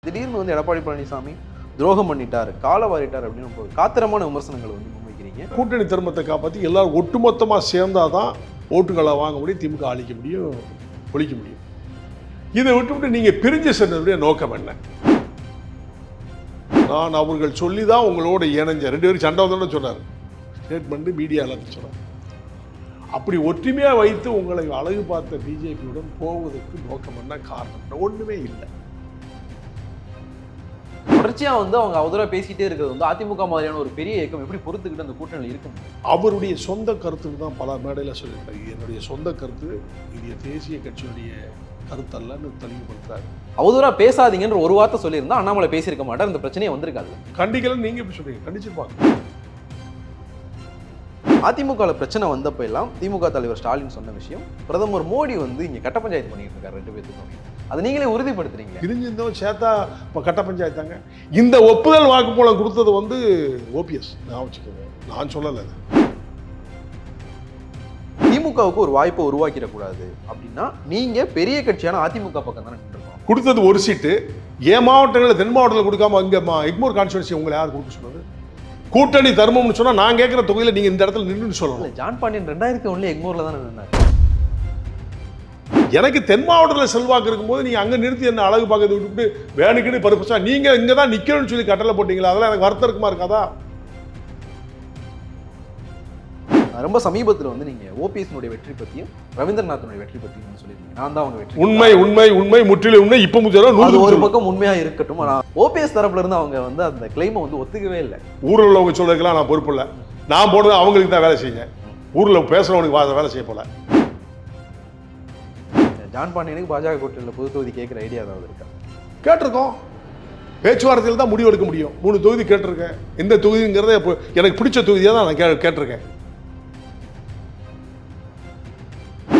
திடீர்னு வந்து எடப்பாடி பழனிசாமி துரோகம் பண்ணிட்டார், கால வாரிட்டார் அப்படின்னு ஒரு காத்திரமான விமர்சனங்கள் வந்து முன்வைக்கிறீங்க. கூட்டணி தர்மத்தை காப்பாற்றி எல்லாரும் ஒட்டுமொத்தமாக சேர்ந்தாதான் ஓட்டுகளை வாங்க முடியும், திமுக அழிக்க முடியும், ஒழிக்க முடியும். இதை விட்டுவிட்டு நீங்கள் பிரிஞ்சு சென்றதுடைய நோக்கம் என்ன? நான் அவர்கள் சொல்லி தான் உங்களோட இணைஞ்ச 2 பேரும் சண்டை வந்தோன்னு சொன்னார். ஸ்டேட்மெண்ட் மீடியாவில் சொன்னார். அப்படி ஒற்றுமையாக வைத்து உங்களை அழகு பார்த்த பிஜேபியுடன் போவதற்கு நோக்கம் என்ன, காரணம் ஒன்றுமே இல்லை. தொடர்ச்சியா வந்து அவங்க அவதூறா பேசிட்டே இருக்கிறது வந்து அதிமுக மாதிரியான ஒரு பெரிய இயக்கம் எப்படி பொறுத்துக்கிட்டு அந்த கூட்டணியில் இருக்கும்? அவருடைய சொந்த கருத்துக்கு தான் பல மேடையில் சொல்லியிருக்காரு. என்னுடைய சொந்த கருத்து, இது தேசிய கட்சியுடைய கருத்தல்லன்னு தெளிவுபடுத்துறாரு. அவதூறா பேசாதீங்கன்ற ஒரு வார்த்தை சொல்லியிருந்தா அண்ணாமலை பேசியிருக்க மாட்டார், இந்த பிரச்சனையே வந்திருக்காது. கண்டிக்கலாம். நீங்க எப்படி சொல்றீங்க? கண்டிச்சிருப்பாங்க. அதிமுக பிரச்சனை வந்தப்ப எல்லாம் திமுக தலைவர் ஸ்டாலின் சொன்ன விஷயம், பிரதமர் மோடி வந்து இங்க கட்ட பஞ்சாயத்து பண்ணிட்டு இருக்காரு 2 பேத்துக்கும். அதை நீங்களே உறுதிப்படுத்துறீங்க. பிரிஞ்சிருந்தோம் சேர்த்தா இப்போ கட்ட பஞ்சாயத்தாங்க. இந்த ஒப்புதல் வாக்குமூலம் கொடுத்தது வந்து ஓபிஎஸ். நான் வச்சுக்கோங்க, நான் சொல்லலை. திமுகவுக்கு ஒரு வாய்ப்பை உருவாக்கிடக்கூடாது அப்படின்னா நீங்க பெரிய கட்சியான அதிமுக பக்கம் தானே நின்றுருக்கோம். கொடுத்தது ஒரு சீட்டு. என் மாவட்டங்களில் தென் மாவட்டத்தில் கொடுக்காம இங்கே எக்மோர் கான்ஸ்டியூன்சி உங்களை யார் கொடுக்க சொன்னது? கூட்டணி தர்மம்னு சொன்னால் நான் கேட்குற தொகுதியில் நீங்கள் இந்த இடத்துல நின்று சொல்லணும். ஜான் பாண்டியன் 2001 எக்மோர்ல தானே நின்னார். எனக்கு தென் மாவட்டத்தில் செல்வாக்கு இருக்கும்போது நீங்கள் அங்கே நிறுத்தி என்ன அழகு பார்க்கறது விட்டுவிட்டு வேணுக்குன்னு பருப்பா நீங்கள் இங்கே தான் நிற்கணும்னு சொல்லி கட்டளை போட்டீங்களா? அதெல்லாம் எனக்கு வருத்தம் இருக்குமா இருக்காதா? ரொம்ப சமீபத்தில் வந்து நீங்க ஓபிஎஸ்னுடைய வெற்றி பற்றியும் ரவீந்திரநாத்தினுடைய வெற்றி பற்றியும் சொல்லியிருந்தீங்க. நான் தான் அவங்க வெற்றி. உண்மை உண்மை உண்மை முற்றிலும் உண்மை. இப்போ ஒரு பக்கம் உண்மையா இருக்கட்டும், ஆனா ஓபிஎஸ் தரப்புல இருந்து அவங்க வந்து அந்த கிளைமை வந்து ஒத்துக்கவே இல்லை. ஊரில் உள்ளவங்க சொல்றதுக்கெல்லாம் நான் பொறுப்பு இல்லை. நான் போடுறது அவங்களுக்கு தான் வேலை செய்யுங்க. ஊரில் பேசுறவனுக்கு வேலை செய்ய போல. ஜான் பாண்டியனுக்கு பாஜக கூட்டணியில் பொது தொகுதி கேட்குற ஐடியா ஏதாவது இருக்கா? கேட்டிருக்கோம். பேச்சுவார்த்தையில் தான் முடிவு எடுக்க முடியும். 3 தொகுதி கேட்டிருக்கேன். எந்த தொகுதிங்கிறத எனக்கு பிடிச்ச தொகுதியாக தான் நான் கேட்டிருக்கேன்.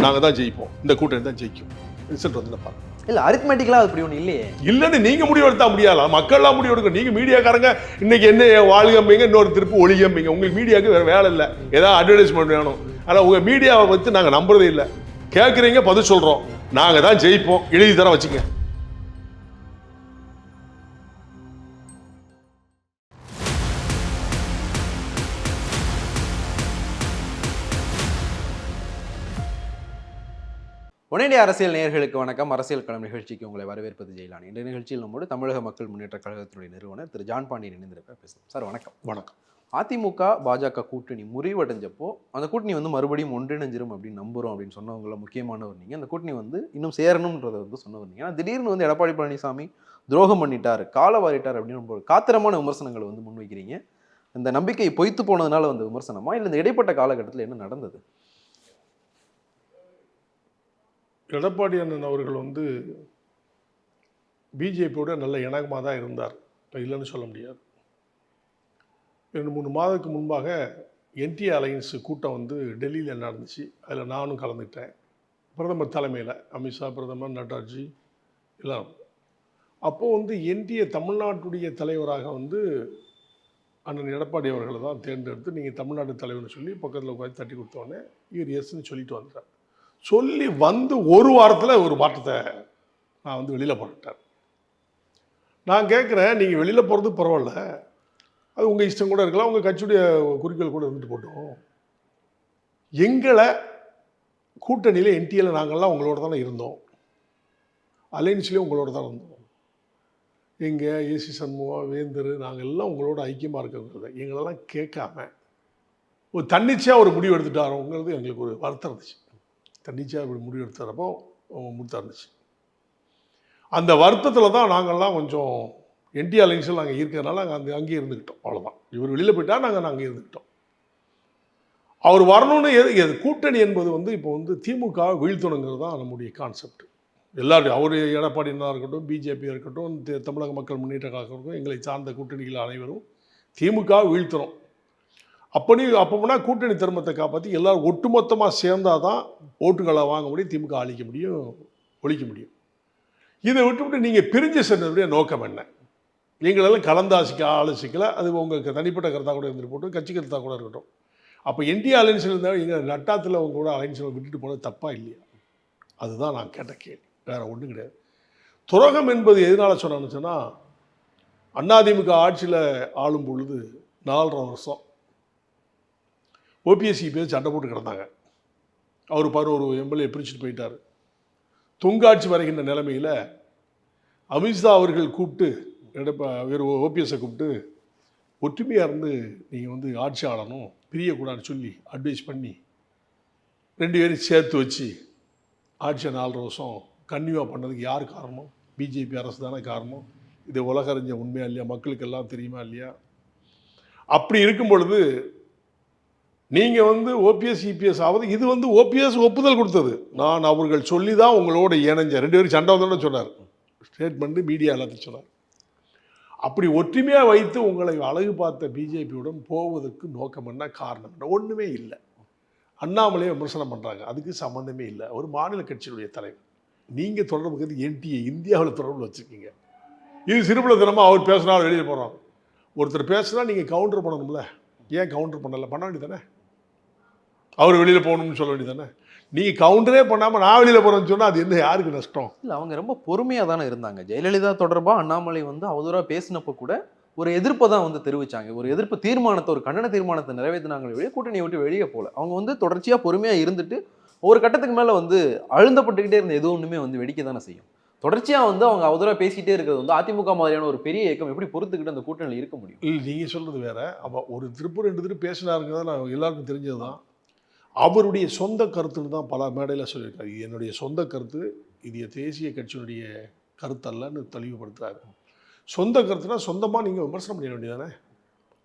நாங்கள் தான் ஜெயிப்போம், இந்த கூட்டணி தான் ஜெயிக்கும். ரிசல்ட் வந்து பாருங்க. இல்லை, அரித்மெட்டிக்கலாக அது அப்படி ஒன்று இல்லையே. இல்லைன்னு நீங்கள் முடிவு எடுத்தா முடியாது, மக்கள்லாம் முடிவு எடுக்கணும். நீங்கள் மீடியாக்காரங்க இன்னைக்கு என்ன வாழ்கம்பிங்க, இன்னொரு திருப்பு ஒளிகம்பிங்க. உங்களுக்கு மீடியாவுக்கு வேறு வேலை இல்லை, ஏதாவது அட்வர்டைஸ்மெண்ட் வேணும். ஆனால் உங்கள் மீடியாவை வச்சு நாங்கள் நம்புறதே இல்லை. கேட்குறீங்க, பதில் சொல்கிறோம். நாங்கள் தான் ஜெயிப்போம், எழுதி தர வச்சுங்க. உடனடி அரசியல் நேயர்களுக்கு வணக்கம். அரசியல் களம் நிகழ்ச்சிக்கு உங்களை வரவேற்பது ஜெயிலானி. இந்த நிகழ்ச்சியில் நம்மோடு தமிழக மக்கள் முன்னேற்ற கழகத்தினுடைய நிறுவனர் திரு ஜான் பாண்டியன் இணைந்திருப்ப பேசுகிறோம். சார் வணக்கம். வணக்கம். அதிமுக பாஜக கூட்டணி முறிவடைஞ்சப்போ அந்த கூட்டணி வந்து மறுபடியும் ஒன்றிணைஞ்சிரும் அப்படின்னு நம்புகிறோம் அப்படின்னு சொன்னவங்கள முக்கியமானவர் நீங்கள். அந்த கூட்டணி வந்து இன்னும் சேரணுன்றதை வந்து சொன்னவர் நீங்கள். ஆனால் திடீர்னு வந்து எடப்பாடி பழனிசாமி துரோகம் பண்ணிட்டார், கால வாரிட்டார் அப்படின்னு ஒரு காத்திரமான விமர்சனங்களை வந்து முன்வைக்கிறீங்க. இந்த நம்பிக்கை பொய்த்து போனதுனால வந்த விமர்சனமா, இல்லை இந்த இடைப்பட்ட காலகட்டத்தில் என்ன நடந்தது? எடப்பாடி அண்ணன் அவர்கள் வந்து பிஜேபியோட நல்ல இணக்கமாக தான் இருந்தார். இப்போ இல்லைன்னு சொல்ல முடியாது. 2-3 மாதத்துக்கு முன்பாக என்டி அலையன்ஸ் கூட்டம் வந்து டெல்லியில் நடந்துச்சு. அதில் நானும் கலந்துக்கிட்டேன். பிரதமர் தலைமையில் அமித்ஷா, பிரதமர் நட்டாஜி எல்லாம். அப்போது வந்து என்டிஏ தமிழ்நாட்டுடைய தலைவராக வந்து அண்ணன் எடப்பாடி அவர்களை தான் தேர்ந்தெடுத்து நீங்கள் தமிழ்நாட்டு தலைவர்னு சொல்லி பக்கத்தில் உட்காந்து தட்டி கொடுத்தோடனே இவர் எஸ்ன்னு சொல்லிட்டு வந்துட்டார். சொல்லி வந்து ஒரு வாரத்தில் ஒரு மாற்றத்தை நான் வந்து வெளியில் போட்டுட்டேன். நான் கேட்குறேன், நீங்கள் வெளியில் போகிறது பரவாயில்ல, அது உங்கள் இஷ்டம் கூட இருக்கலாம், உங்கள் கட்சியுடைய குறிக்கோள் கூட இருந்துட்டு போட்டோம். எங்களை கூட்டணியில் என்டிஏல நாங்கள்லாம் உங்களோட தானே இருந்தோம், அலைன்ஸ்லேயும் உங்களோட தான் இருந்தோம். எங்கள் ஏசி சண்முகா, வேந்தர், நாங்கள் எல்லாம் உங்களோட ஐக்கியமாக இருக்கிறது எங்களெல்லாம் கேட்காம ஒரு தன்னிச்சையாக ஒரு முடிவு எடுத்துட்டாரோங்கிறது எங்களுக்கு ஒரு வருத்தம் இருந்துச்சு. தன்னிச்சையாக இப்படி முடிவு எடுத்துறப்போ முத்தா இருந்துச்சு. அந்த வருத்தத்தில் தான் நாங்கள்லாம் கொஞ்சம் என்டி அலைன்ஸில் நாங்கள் இருக்கிறதுனால நாங்கள் அங்கேயே இருந்துக்கிட்டோம். அவ்வளோதான். இவர் வெளியில் போயிட்டால் நாங்கள் அங்கே இருந்துக்கிட்டோம். அவர் வரணும்னு கூட்டணி என்பது வந்து இப்போ வந்து திமுக வீழ்த்தணுங்கிறது தான் நம்முடைய கான்செப்ட். எல்லாரும் அவர் எடப்பாடியாக இருக்கட்டும், பிஜேபியாக இருக்கட்டும், தமிழக மக்கள் முன்னேற்ற கழகம் இருக்கட்டும், எங்களை சார்ந்த கூட்டணிகள் அனைவரும் திமுக வீழ்த்தணும். அப்போனா கூட்டணி தர்மத்தை காப்பாற்றி எல்லாரும் ஒட்டுமொத்தமாக சேர்ந்தால் தான் ஓட்டுகளை வாங்க முடியும், திமுக அழிக்க முடியும், ஒழிக்க முடியும். இதை விட்டுவிட்டு நீங்கள் பிரிஞ்சு சென்றதுடைய நோக்கம் என்ன? எங்களெல்லாம் கலந்து ஆலோசிக்கல. அது உங்களுக்கு தனிப்பட்ட கருத்தாக கூட இருந்துட்டு போட்டு, கட்சி கருத்தாக கூட இருக்கட்டும். அப்போ என்டிஏ அலைன்ஸில் இருந்தால் எங்கள் நட்டாத்தில் அவங்க கூட அலைன்ஸில் விட்டுட்டு போனது தப்பாக இல்லையா? அதுதான் நான் கேட்ட கேள்வி, வேறு ஒன்றும் கிடையாது. துரோகம் என்பது எதனால சொன்னான்னு சொன்னால், அதிமுக ஆட்சியில் ஆளும் பொழுது 4.5 வருஷம் ஓபிஎஸ்சி பேர் சண்டை போட்டு கிடந்தாங்க. அவர் பாரு ஒரு எம்எல்ஏ பிரிச்சுட்டு போயிட்டார். தொங்காட்சி வரைகின்ற நிலைமையில் அமித்ஷா அவர்கள் கூப்பிட்டு ஓபிஎஸ்ஸை கூப்பிட்டு ஒற்றுமையாக இருந்து நீங்கள் வந்து ஆட்சி ஆளணும், பிரியக்கூடாதுன்னு சொல்லி அட்வைஸ் பண்ணி 2 பேரும் சேர்த்து வச்சு ஆட்சியை 4.5 வருஷம் கன்னியூவாக பண்ணதுக்கு யார் காரணம்? பிஜேபி அரசு தானே காரணம். இது உலகறிஞ்ச உண்மையா இல்லையா? மக்களுக்கெல்லாம் தெரியுமா இல்லையா? அப்படி இருக்கும் பொழுது நீங்கள் வந்து ஓபிஎஸ் இபிஎஸ் ஆகுது, இது வந்து ஓபிஎஸ் ஒப்புதல் கொடுத்தது. நான் அவர்கள் சொல்லி தான் உங்களோட இணைஞ்சேன். 2 பேரும் சண்டை வந்தோன்னு சொன்னார். ஸ்டேட்மெண்ட்டு மீடியா எல்லாத்தையும் சொன்னார். அப்படி ஒற்றுமையாக வைத்து உங்களை அழகு பார்த்த பிஜேபியுடன் போவதற்கு நோக்கம் என்ன, காரணம் என்ன? ஒன்றுமே இல்லை. அண்ணாமலையை விமர்சனம் பண்ணுறாங்க, அதுக்கு சம்மந்தமே இல்லை. ஒரு மாநில கட்சியினுடைய தலைவர். நீங்கள் தொடர்புக்கு என்டிஏ இந்தியாவில் தொடர்பு வச்சுருக்கீங்க. இது சிறுபலத்தனமாக அவர் பேசுனாலும் வெளியில் போகிறோம். ஒருத்தர் பேசுனா நீங்கள் கவுண்டர் பண்ணணும்ல, ஏன் கவுண்டர் பண்ணலை? பண்ண வேண்டியதானே? அவர் வெளியில் போகணும்னு சொல்ல வேண்டியதானே? நீங்கள் கவுண்டரே பண்ணாமல் நான் வெளியில் போகிறேன்னு சொன்னால் அது என்ன, யாருக்கு நஷ்டம்? இல்லை, அவங்க ரொம்ப பொறுமையாக தானே இருந்தாங்க. ஜெயலலிதா தொடர்பாக அண்ணாமலை வந்து அவதூறாக பேசினப்போ கூட ஒரு எதிர்ப்பை தான் வந்து தெரிவித்தாங்க. ஒரு எதிர்ப்பு தீர்மானத்தை, ஒரு கண்டன தீர்மானத்தை நிறைவேற்றினாங்களே வெளியே, கூட்டணியை விட்டு வெளியே போகல. அவங்க வந்து தொடர்ச்சியாக பொறுமையாக இருந்துட்டு ஒரு கட்டத்துக்கு மேலே வந்து அழுந்தப்பட்டுக்கிட்டே இருந்த எதுவும் ஒன்றுமே வந்து வெடிக்க தானே செய்யும். தொடர்ச்சியாக வந்து அவங்க அவதூறாக பேசிகிட்டே இருக்கிறது வந்து அதிமுக மாதிரியான ஒரு பெரிய இயக்கம் எப்படி பொறுத்துக்கிட்டு அந்த கூட்டணியில் இருக்க முடியும்? இல்லை, நீங்கள் சொல்கிறது வேற. அப்போ ஒரு திருப்பு 2 திருப்பு பேசினாருங்க தான் எல்லாருக்கும் தெரிஞ்சது தான். அவருடைய சொந்த கருத்துன்னு தான் பல மேடையில் சொல்லியிருக்காரு. என்னுடைய சொந்த கருத்து, இது தேசிய கட்சியினுடைய கருத்தல்லன்னு தெளிவுபடுத்துறாரு. சொந்த கருத்துனா சொந்தமாக நீங்கள் விமர்சனம் பண்ண வேண்டியதானே?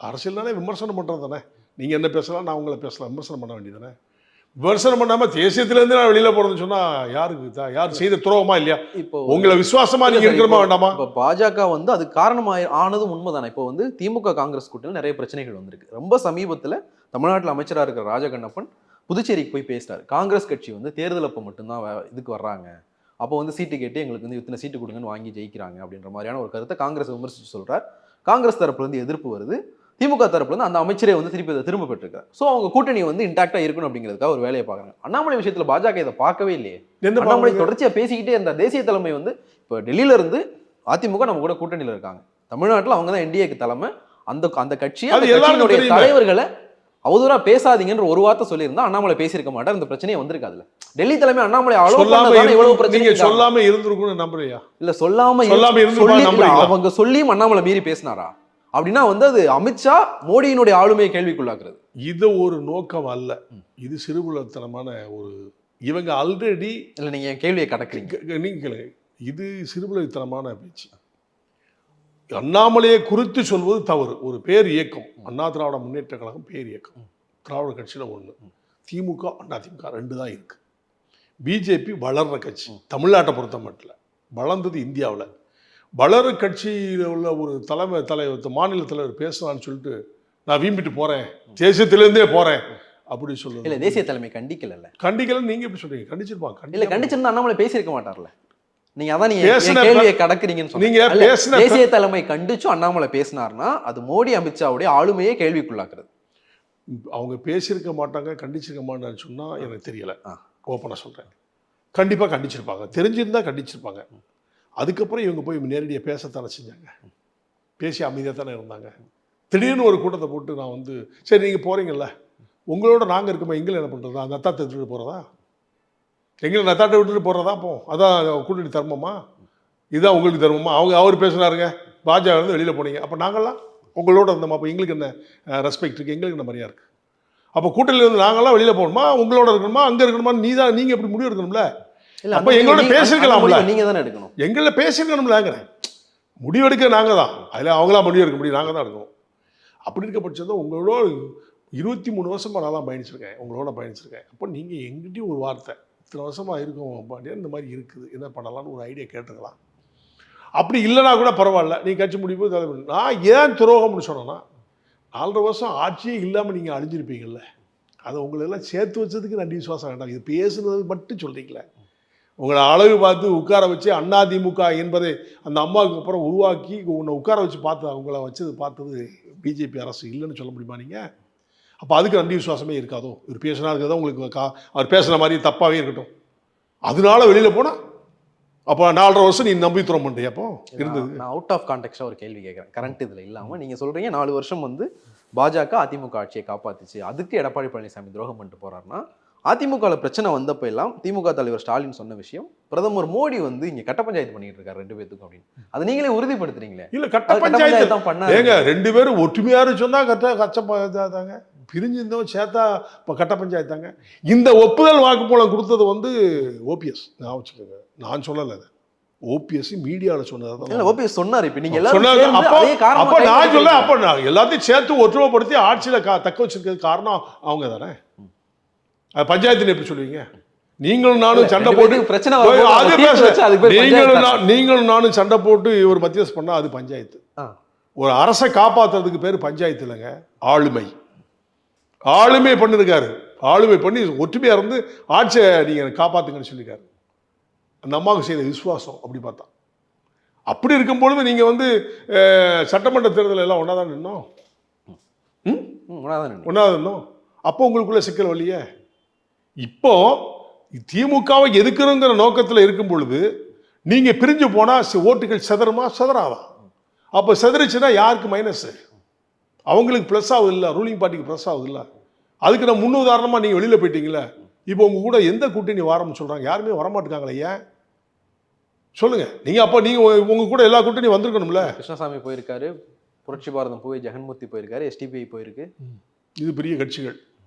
அரசியல்னாலே விமர்சனம் பண்ணுறது தானே. நீங்கள் என்ன பேசலாம், நான் உங்களை பேசலாம், விமர்சனம் பண்ண வேண்டியதானே? விமர்சனம் பண்ணாமல் தேசியத்திலேருந்து நான் வெளியில் போகிறதுன்னு சொன்னால் யாருக்கு யார் செய்த துரோகமா இல்லையா? இப்போ உங்களை விசுவாசமாக நீங்கள் இருக்கிறமா வேண்டாமா? இப்போ பாஜக வந்து அது காரணமாக ஆனதும் உண்மைதானே. இப்போ வந்து திமுக காங்கிரஸ் கூட்டணியில் நிறைய பிரச்சனைகள் வந்திருக்கு. ரொம்ப சமீபத்தில் தமிழ்நாட்டில் அமைச்சராக இருக்கிற ராஜகண்ணப்பன் புதுச்சேரிக்கு போய் பேசிட்டார். காங்கிரஸ் கட்சி வந்து தேர்தல் அப்போ மட்டும்தான் இதுக்கு வர்றாங்க, அப்போ வந்து சீட்டு கேட்டு எங்களுக்கு வந்து இத்தனை சீட்டு கொடுங்கன்னு வாங்கி ஜெயிக்கிறாங்க அப்படின்ற மாதிரியான ஒரு கருத்தை காங்கிரஸ் விமர்சித்து சொல்கிறார். காங்கிரஸ் தரப்புலேருந்து எதிர்ப்பு வருது. திமுக தரப்புலேருந்து அந்த அமைச்சரே வந்து திரும்ப பெற்றிருக்காரு. ஸோ அவங்க கூட்டணி வந்து இன்டாக்டாக இருக்கணும் அப்படிங்கிறதுக்காக ஒரு வேலையை பார்க்குறாங்க. அண்ணாமலை விஷயத்தில் பாஜக இதை பார்க்கவே இல்லையே. அண்ணாமலை தொடர்ச்சியாக பேசிக்கிட்டே இருந்த தேசிய தலைமை வந்து இப்போ டெல்லியில இருந்து அதிமுக நம்ம கூட கூட்டணியில் இருக்காங்க. தமிழ்நாட்டில் அவங்க தான் என்டிஏக்கு தலைமை. அந்த கட்சி தலைவர்களை அவதூறா பேசாதீங்கன்ற ஒரு வார்த்தை சொல்லியிருந்தா அண்ணாமலை பேசியிருக்க மாட்டார், இந்த பிரச்சனையே வந்திருக்காதுல்ல. டெல்லி தலைமை அண்ணாமலை இவ்வளவு பிரச்சனை சொல்லாம இருந்திருக்கும்னு நம்புறியா? இல்ல, சொல்லாம அவங்க சொல்லியும் அண்ணாமலை மீறி பேசினாரா அப்படின்னா வந்து அது அமித்ஷா மோடியினுடைய ஆளுமையை கேள்விக்குள்ளாக்குறது. இது ஒரு நோக்கம் அல்ல, இது சிறுபுலத்தனமான ஒரு, இவங்க ஆல்ரெடி இல்லை, நீங்க என் கேள்வியை கடக்குறீங்க. நீங்க கேளுங்க, இது சிறுபுலத்தனமான பேச்சு. அண்ணாமலையை குறித்து சொல்வது தவறு. ஒரு பேர் இயக்கம், அண்ணா திராவிட முன்னேற்ற கழகம் பேர் இயக்கம், திராவிட கட்சியில் 1, திமுக அதிமுக 2 தான் இருக்கு. பிஜேபி வளர்ற கட்சி. தமிழ்நாட்டை பொறுத்த மட்டும் வளர்ந்தது இந்தியாவில். வளர கட்சியில் உள்ள ஒரு தலைவர் மாநில தலைவர் பேசலான்னு சொல்லிட்டு நான் வீம்பிட்டு போறேன், தேசியத்திலேருந்தே போறேன் அப்படி சொல்லுங்க. இல்லை, தேசிய தலைமை கண்டிக்கல. நீங்க எப்படி சொல்றீங்க? கண்டிச்சிருப்பாங்க. இல்லை, கண்டிச்சிருந்தா அண்ணாமலை பேசியிருக்க மாட்டார்ல. நீங்க அதான் கேள்வியை கடக்குறீங்கன்னு சொன்னீங்க. தேசிய தலைமை கண்டிச்சு அண்ணாமலை பேசினார்னா அது மோடி அமித்ஷாவுடைய ஆளுமையே கேள்விக்குள்ளாக்குறது. அவங்க பேசியிருக்க மாட்டாங்க, கண்டிச்சிருக்க மாட்டான்னு சொன்னா எனக்கு தெரியல. ஓப்பனா சொல்றேன், கண்டிப்பா கண்டிச்சிருப்பாங்க, தெரிஞ்சிருந்தா கண்டிச்சிருப்பாங்க. அதுக்கப்புறம் இவங்க போய் நேரடியாக பேசத்தானே செஞ்சாங்க, பேசி அமைதியாக தானே இருந்தாங்க. திடீர்னு ஒரு கூட்டத்தை போட்டு நான் வந்து சரி நீங்கள் போகிறீங்கல்ல, உங்களோட நாங்கள் இருக்கோமா, எங்களை என்ன பண்ணுறதா, நத்தாத்தை விட்டுட்டு போகிறதா, எங்களை நத்தாட்டை விட்டுட்டு போகிறதா? போ, அதான் கூட்டணி தர்மமா, இதுதான் உங்களுக்கு தர்மமா? அவர் பேசுனாருங்க, பாஜக வந்து வெளியில் போனீங்க, அப்போ நாங்கள்லாம் உங்களோட இருந்தோமா, அப்போ எங்களுக்கு என்ன ரெஸ்பெக்ட் இருக்குது, எங்களுக்கு என்ன மரியாதை இருக்குது? அப்போ கூட்டணியில் இருந்து நாங்கள்லாம் வெளியில் போகணுமா, உங்களோட இருக்கணுமா, அங்கே இருக்கணுமா? நீங்கள் எப்படி முடிவு எடுக்கணும்ல? அப்போ எங்களோட பேசிருக்கலாம்ல, நீங்க தானே எடுக்கணும். எங்களை பேசிருக்கணும்லங்கிறேன். முடிவெடுக்க நாங்க தான், அதில் அவங்களா முடிவெடுக்க முடியும், நாங்க தான் எடுக்கணும். அப்படி இருக்க பட்சத்தில் உங்களோட 23 வருஷமா நான் தான் பயணிச்சிருக்கேன், உங்களோட பயணிச்சிருக்கேன். அப்போ நீங்க எங்கிட்டையும் ஒரு வார்த்தை, இத்தனை வருஷமா இருக்கும் பாண்டியா, இந்த மாதிரி இருக்குது, என்ன பண்ணலாம்னு ஒரு ஐடியா கேட்டுக்கலாம். அப்படி இல்லைனா கூட பரவாயில்ல, நீ கட்சி முடிவு. நான் ஏன் துரோகம்னு சொன்னேன்னா, 4.5 வருஷம் ஆட்சியே இல்லாமல் நீங்கள் அழிஞ்சிருப்பீங்கல்ல, அதை உங்களெல்லாம் சேர்த்து வச்சதுக்கு நன்றி விசுவாசம் வேண்டாம். இது பேசுனது மட்டும் சொல்றீங்களே, உங்களை அழகு பார்த்து உட்கார வச்சு அதிமுக என்பதை அந்த அம்மாவுக்கு அப்புறம் உருவாக்கி உன்னை உட்கார வச்சு பார்த்து அவங்கள வச்சது பார்த்தது பிஜேபி அரசு இல்லைன்னு சொல்ல முடியுமா நீங்கள்? அப்போ அதுக்கு நன்றி விசுவாசமே இருக்காதோ? இவர் பேசினா இருக்கிறதா உங்களுக்கு அவர் பேசுகிற மாதிரி தப்பாகவே இருக்கட்டும், அதனால வெளியில் போனால் அப்போ 4.5 வருஷம் நீ நம்பி துறம் பண்ணியா அப்போ இருந்தது? நான் அவுட் ஆஃப் கான்டெக்ஸ்டா ஒரு கேள்வி கேட்குறேன், கரண்ட் இதில் இல்லாமல். நீங்கள் சொல்கிறீங்க 4 வருஷம் வந்து பாஜக அதிமுக ஆட்சியை காப்பாத்துச்சு, அதுக்கு எடப்பாடி பழனிசாமி துரோகம் பண்ணிட்டு போறாருன்னா, அதிமுகவில் பிரச்சனை வந்தப்போ எல்லாம் திமுக தலைவர் ஸ்டாலின் சொன்ன விஷயம், பிரதமர் மோடி வந்து இங்கே கட்ட பஞ்சாயத்து பண்ணிட்டு இருக்காரு 2 பேத்துக்கும் அப்படின்னு. அதை நீங்களே உறுதிப்படுத்துறீங்களே. இல்ல கட்ட பஞ்சாயத்து தான் பண்ணாங்க. ஏங்க 2 பேரும் ஒற்றுமையாரு சொன்னா கட்ட பஞ்சாயத்தாங்க, பிரிஞ்சிருந்தோம் சேர்த்தா இப்போ கட்ட பஞ்சாயத்தாங்க. இந்த ஒப்புதல் வாக்குமூலம் கொடுத்தது வந்து ஓபிஎஸ். நான் வச்சுக்கோங்க, நான் சொல்லலை, அது ஓபிஎஸ் மீடியாவில் சொன்னதான். ஓபிஎஸ் சொன்னார். இப்போ நீங்க அப்போ நான் சொல்ல, அப்போ நான் எல்லாத்தையும் சேர்த்து ஒற்றுமைப்படுத்தி ஆட்சியில் தக்க வச்சிருக்கிறது காரணம் அவங்க தானே. பஞ்சாயத்துன்னு எப்படி சொல்லுவீங்க? நீங்களும் நானும் சண்டை போட்டு பிரச்சனை, நீங்களும் நானும் சண்டை போட்டு இவர் மத்தியஸ் பண்ணா அது பஞ்சாயத்து. ஒரு அரசை காப்பாற்றுறதுக்கு பேர் பஞ்சாயத்து இல்லைங்க, ஆளுமை. ஆளுமை பண்ணிருக்காரு, ஆளுமை பண்ணி ஒற்றுமையா இருந்து ஆட்சியை நீங்க காப்பாத்துங்கன்னு சொல்லியிருக்காரு. அந்த அம்மாவுக்கு செய்த விசுவாசம் அப்படி பார்த்தா. அப்படி இருக்கும் பொழுது நீங்க வந்து சட்டமன்ற தேர்தல் எல்லாம் ஒன்னாதான் நின்னோம், ஒன்னாதான் நின்னோம். அப்போ உங்களுக்குள்ள சிக்கல் வரலையே. இப்போ திமுகவை எதுக்குறங்கிற நோக்கத்தில் இருக்கும் பொழுது நீங்க பிரிஞ்சு போனா ஓட்டுகள் செதறுமா செதறாதா? அப்போ செதறிச்சுன்னா யாருக்கு மைனஸ்? அவங்களுக்கு ப்ளஸ் ஆகுது இல்லை, ரூலிங் பார்ட்டிக்கு ப்ளஸ் ஆகுது இல்லை. அதுக்கு நான் முன் உதாரணமாக நீங்கள் வெளியில் போயிட்டீங்களே. இப்போ உங்கள் கூட எந்த கூட்டணி வாரம்னு சொல்கிறாங்க, யாருமே வரமாட்டுக்காங்களே, ஏன் சொல்லுங்க நீங்கள்? அப்போ நீங்கள் உங்கள் கூட எல்லா கூட்டணியும் வந்திருக்கணும்ல. கிருஷ்ணசாமி போயிருக்காரு, புரட்சி பாரதம் போய் ஜெகன்மூர்த்தி போயிருக்காரு, எஸ்டிபிஐ போயிருக்கு. இது பெரிய கட்சிகள்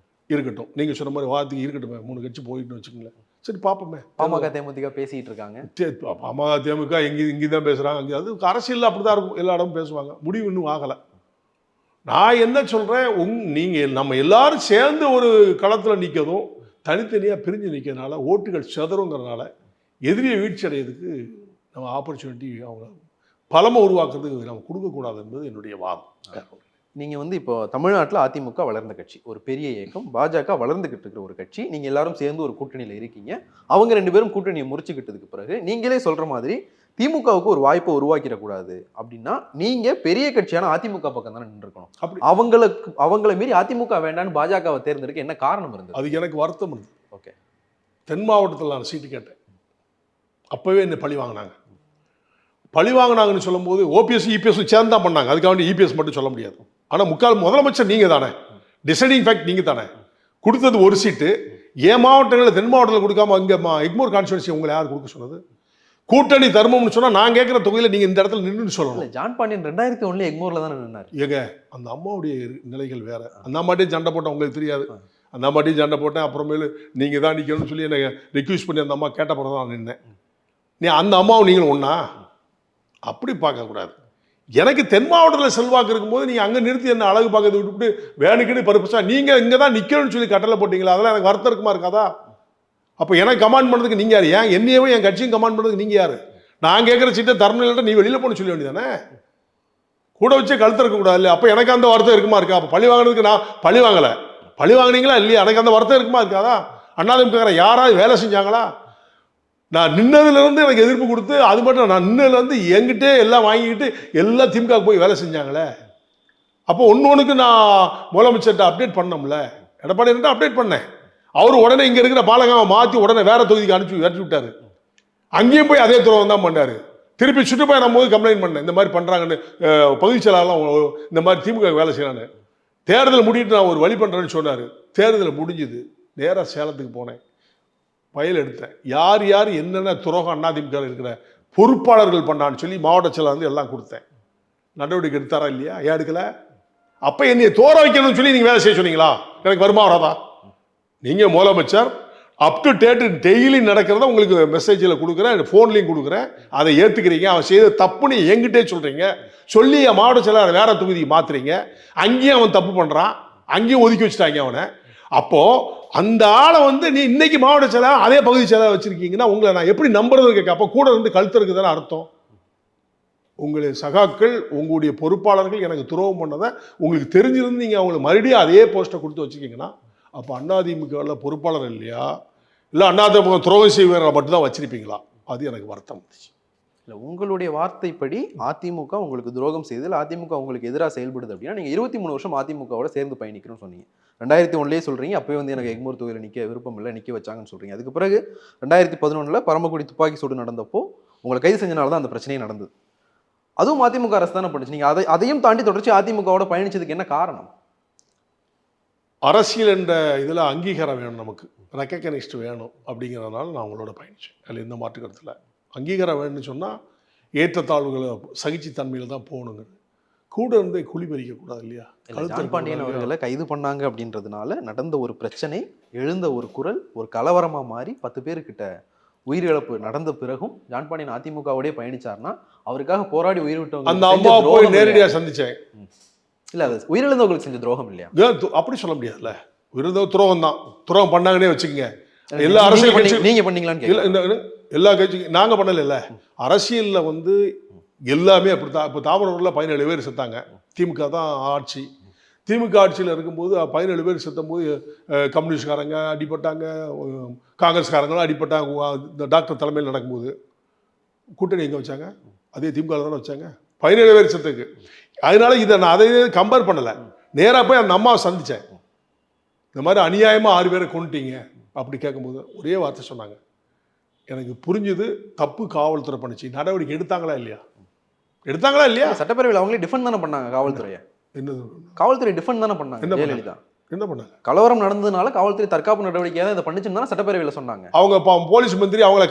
இருக்கட்டும், நீங்கள் சொன்ன மாதிரி வார்த்தைக்கு இருக்கட்டும், 3 கட்சி போயிட்டுன்னு வச்சுக்கோங்களேன். சரி பார்ப்போமே. பாமக தேமுதிக பேசிகிட்டு இருக்காங்க. பாமக தேமுக இங்கே தான் பேசுகிறாங்க, அங்கே அது அரசியல் அப்படி தான் இருக்கும், எல்லா இடமும் பேசுவாங்க. முடிவு இன்னும் ஆகலை. நான் என்ன சொல்கிறேன், நீங்கள் நம்ம எல்லாரும் சேர்ந்து ஒரு களத்தில் நிற்கதும் தனித்தனியாக பிரிஞ்சு நிற்கிறதுனால ஓட்டுகள் செதறுங்கிறதுனால எதிரியை வீழ்ச்சி அடையிறதுக்கு நம்ம ஆப்பர்ச்சுனிட்டி அவங்க பலமை உருவாக்குறதுக்கு நம்ம கொடுக்கக்கூடாது என்பது என்னுடைய வாதம். நீங்கள் வந்து இப்போ தமிழ்நாட்டில் அதிமுக வளர்ந்த கட்சி, ஒரு பெரிய இயக்கம். பாஜக வளர்ந்துக்கிட்டு இருக்கிற ஒரு கட்சி. நீங்கள் எல்லாரும் சேர்ந்து ஒரு கூட்டணியில் இருக்கீங்க. அவங்க 2 பேரும் கூட்டணியை முறிச்சுக்கிட்டதுக்கு பிறகு நீங்களே சொல்கிற மாதிரி திமுகவுக்கு ஒரு வாய்ப்பை உருவாக்கிடக்கூடாது அப்படின்னா நீங்கள் பெரிய கட்சியான அதிமுக பக்கம் தானே நின்றுக்கணும். அப்படி அவங்களை மீறி அதிமுக வேண்டான்னு பாஜகவை தேர்ந்தெடுக்க என்ன காரணம் இருந்தது? அது எனக்கு வருத்தம் இருந்தது. ஓகே, தென் மாவட்டத்தில் நான் சீட்டு கேட்டேன், அப்போவே என்ன பழி வாங்கினாங்க. பழி வாங்கினாங்கன்னு சொல்லும்போது ஓபிஎஸ் இபிஎஸ் சேர்ந்து தான் பண்ணாங்க, அதுக்காக இபிஎஸ் மட்டும் சொல்ல முடியாது. ஆனால் முதலமைச்சர் நீங்கள் தானே, டிசைடிங் ஃபேக்ட் நீங்கள் தானே. கொடுத்தது ஒரு சீட்டு, என் மாவட்டங்களில் தென் மாவட்டத்தில் கொடுக்காம இங்கே எக்மோர் கான்ஸ்டியூன்சி உங்களை யார் கொடுக்க சொன்னது? கூட்டணி தர்மம்னு சொன்னா நான் கேட்கிற தொகையில நீங்க இந்த இடத்துல நின்று சொல்லணும். ஜான் பாண்டியன் 2001 எக்மோர்ல தான் நின்னார். ஏங்க அந்த அம்மாவுடைய நிலைகள் வேற. அந்த அம்மாட்டையும் சண்டை போட்டேன், உங்களுக்கு தெரியாது. அந்த அம்மாட்டையும் சண்டை போட்டேன், அப்புறமேலு நீங்க தான் நிக்கணும்னு சொல்லி என்னை ரெக்யூஸ் பண்ணி அந்த அம்மா கேட்ட பிறகு தான் நின்னேன். நீ அந்த அம்மாவும் நீங்களும் ஒண்ணா? அப்படி பார்க்கக்கூடாது. எனக்கு தென் மாவட்டத்தில் செல்வாக்கு இருக்கும்போது நீங்க அங்க நிறுத்தி என்ன அழகு பார்க்கறது விட்டுவிட்டு வேணுக்குன்னு பருப்பா நீங்க இங்க தான் நிக்கணும்னு சொல்லி கட்டளை போட்டீங்களா? அதெல்லாம் எனக்கு வருத்தம் இருக்குமா இருக்காதா? அப்போ எனக்கு கமாண்ட் பண்ணதுக்கு நீங்கள் யார்? ஏன் என்னையவே என் கட்சியும் கமாண்ட் பண்ணதுக்கு நீங்கள் யார்? நான் கேட்குற சீட்டை தரணும், இல்லைன்னா நீ வெளியில் போன சொல்ல வேண்டியதானே. கூட வச்சு கழுத்து இருக்கக்கூடாது இல்லையா? அப்போ எனக்கு அந்த வருத்தம் இருக்குமா இருக்கா? அப்போ பழி வாங்கினதுக்கு நான் பழி வாங்கலை, பழி வாங்கினீங்களா இல்லையா? எனக்கு அந்த வருத்தம் இருக்குமா இருக்காதா? அண்ணாதிமுக யாராவது வேலை செஞ்சாங்களா? நான் நின்னதுலேருந்து எனக்கு எதிர்ப்பு கொடுத்து அது மட்டும் நான் நின்னதுலேருந்து என்கிட்டே எல்லாம் வாங்கிக்கிட்டு எல்லாம் திமுக போய் வேலை செஞ்சாங்களே. அப்போ ஒன்றுக்கு நான் முதலமைச்சர்கிட்ட அப்டேட் பண்ணோம்ல, எடப்பாடி அப்டேட் பண்ணேன். அவர் உடனே இங்கே இருக்கிற பாலகாவை மாற்றி உடனே வேற தொகுதிக்கு அனுப்பிச்சு விட்டாரு. அங்கேயும் போய் அதே துரோகம் தான் பண்ணாரு. திருப்பி சுற்றுப்பயணம் போது கம்ப்ளைண்ட் பண்ணேன், இந்த மாதிரி பண்ணுறாங்கன்னு. பகுதி செயலாளர்லாம் இந்த மாதிரி திமுக வேலை செய்யறான்னு. தேர்தல் முடிட்டு நான் ஒரு வழி பண்ணுறேன்னு சொன்னார். தேர்தல் முடிஞ்சுது, நேராக சேலத்துக்கு போனேன், பயில் எடுத்தேன். யார் யார் என்னென்ன துரோகம் அதிமுக இருக்கிற பொறுப்பாளர்கள் பண்ணான்னு சொல்லி மாவட்ட செயலாளர் எல்லாம் கொடுத்தேன். நடவடிக்கை எடுத்தாரா இல்லையா? ஏன் எடுக்கலை? அப்போ என்னைய தோற வைக்கணும்னு சொல்லி நீங்கள் வேலை செய்ய சொன்னீங்களா? எனக்கு வருமா வராதா? நீங்கள் முதலமைச்சர் அப் டு டேட் டெய்லி நடக்கிறத உங்களுக்கு மெசேஜில் கொடுக்குறேன், ஃபோன்லையும் கொடுக்குறேன், அதை ஏற்றுக்கிறீங்க. அவன் செய்த தப்புன்னு என்கிட்டே சொல்கிறீங்க. சொல்லி என் மாவட்ட செயலாளர் வேற தொகுதிக்கு மாற்றுறீங்க. அங்கேயும் அவன் தப்பு பண்ணுறான், அங்கேயும் ஒதுக்கி வச்சுட்டாங்க அவனை. அப்போது அந்த ஆளை வந்து நீ இன்னைக்கு மாவட்ட செயலாளர் அதே பகுதி செயலாளர் வச்சுருக்கீங்கன்னா உங்களை நான் எப்படி நம்புறது கேட்க? அப்போ கூட இருந்து கழுத்து இருக்குதானே அர்த்தம். உங்களுடைய சகாக்கள், உங்களுடைய பொறுப்பாளர்கள் எனக்கு துரோகம் பண்ணதை உங்களுக்கு தெரிஞ்சிருந்து நீங்கள் அவங்களுக்கு மறுபடியும் அதே போஸ்ட்டை கொடுத்து வச்சுக்கிங்கன்னா அப்போ அதிமுகவில் பொறுப்பாளர் இல்லையா, இல்லை அதிமுக துரோகம் செய்வரை மட்டும்தான் வச்சிருப்பீங்களா? அது எனக்கு வருத்தம் இருந்துச்சு. இல்லை, உங்களுடைய வார்த்தைப்படி அதிமுக உங்களுக்கு துரோகம் செய்தல், அதிமுக உங்களுக்கு எதிராக செயல்படுது அப்படின்னா நீங்கள் 23 வருஷம் அதிமுகவோட சேர்ந்து பயணிக்கணும்னு சொன்னீங்க. 2001 சொல்றீங்க, அப்பவே வந்து எனக்கு எக்மோர் தொகுதியில் நிற்க விருப்பம் இல்லை, நிற்க வச்சாங்கன்னு சொல்றீங்க. அதுக்கு பிறகு 2011 பரமக்குடி துப்பாக்கி சூடு நடந்தப்போ உங்களை கைது செஞ்சனால தான் அந்த பிரச்சனையே நடந்தது. அதுவும் அதிமுக அரசு தானே பண்ணுச்சு. நீங்க அதையும் தாண்டி தொடர்ச்சி அதிமுகவோட பயணிச்சதுக்கு என்ன காரணம்? அரசியல் என்ற இதில் அங்கீகாரம் வேணும், நமக்கு ரெக்கக்னைஸ்ட் வேணும் அப்படிங்கிறதுனால நான் அவங்களோட பயணிச்சேன். அதில் எந்த மாற்று கருத்தில் அங்கீகாரம் வேணும்னு சொன்னால் ஏற்றத்தாழ்வுகளை சகிச்சுத்தன்மையில் தான் போகணுங்க. கூட இருந்து குழி பறிக்கக்கூடாது இல்லையா? ஜான் பாண்டியன் அவர்களை கைது பண்ணாங்க அப்படின்றதுனால நடந்த ஒரு பிரச்சனை, எழுந்த ஒரு குரல் ஒரு கலவரமாக மாறி 10 பேருக்கிட்ட உயிரிழப்பு நடந்த பிறகும் ஜான் பாண்டியன் அதிமுகவோடய பயணிச்சார்னா அவருக்காக போராடி உயிர் விட்டவங்க அந்த அம்மா போய் நேரடியாக சந்திச்சேன். இல்லை, அது உயிரிழந்தவங்களுக்கு செஞ்ச துரோகம் இல்லையா? அப்படி சொல்ல முடியாதுல்ல. உயிரிழந்த துரோகம் தான். துரோகம் பண்ணாங்கன்னே வச்சுக்கோங்க. எல்லா அரசியல் நீங்க பண்ணீங்களான்னு இல்லை, இந்த எல்லா கட்சிக்கும் நாங்கள் பண்ணல. அரசியலில் வந்து எல்லாமே அப்படித்தான். இப்போ தாமரூரில் 17 பேர் செத்தாங்க. திமுக தான் ஆட்சி. திமுக ஆட்சியில் இருக்கும்போது 17 பேர் செத்தும்போது கம்யூனிஸ்ட்காரங்க அடிப்பட்டாங்க, காங்கிரஸ்காரங்களும் அடிப்பட்டாங்க. இந்த டாக்டர் தலைமையில் நடக்கும்போது கூட்டணி எங்கே வச்சாங்க? அதே திமுக தானே வச்சாங்க. 17 பேர் செத்துக்கு. அதனால இதை நான் அதை கம்பேர் பண்ணலை. நேராக போய் அந்த அம்மாவை சந்தித்தேன். இந்த மாதிரி அநியாயமாக 6 பேரை கொண்டுட்டீங்க அப்படி கேட்கும்போது ஒரே வார்த்தை சொன்னாங்க, எனக்கு புரிஞ்சுது தப்பு காவல்துறை பண்ணிச்சு. நடவடிக்கை எடுத்தாங்களா இல்லையா? எடுத்தாங்களா இல்லையா? சட்டப்பேரவையில் அவங்களே டிஃபெண்ட் தானே பண்ணாங்க காவல்துறையை. என்னது காவல்துறை டிஃபெண்ட் தானே பண்ணாங்க. ஜெயலலிதா என்ன பண்ணாங்க? கலவரம் நடந்ததுனால காவல்துறை தற்காப்பு நடவடிக்கையாக தான் இதை பண்ணிச்சுன்னு சட்டப்பேரவையில் சொன்னாங்க. அவங்க போலீஸ் மந்திரி அவங்கள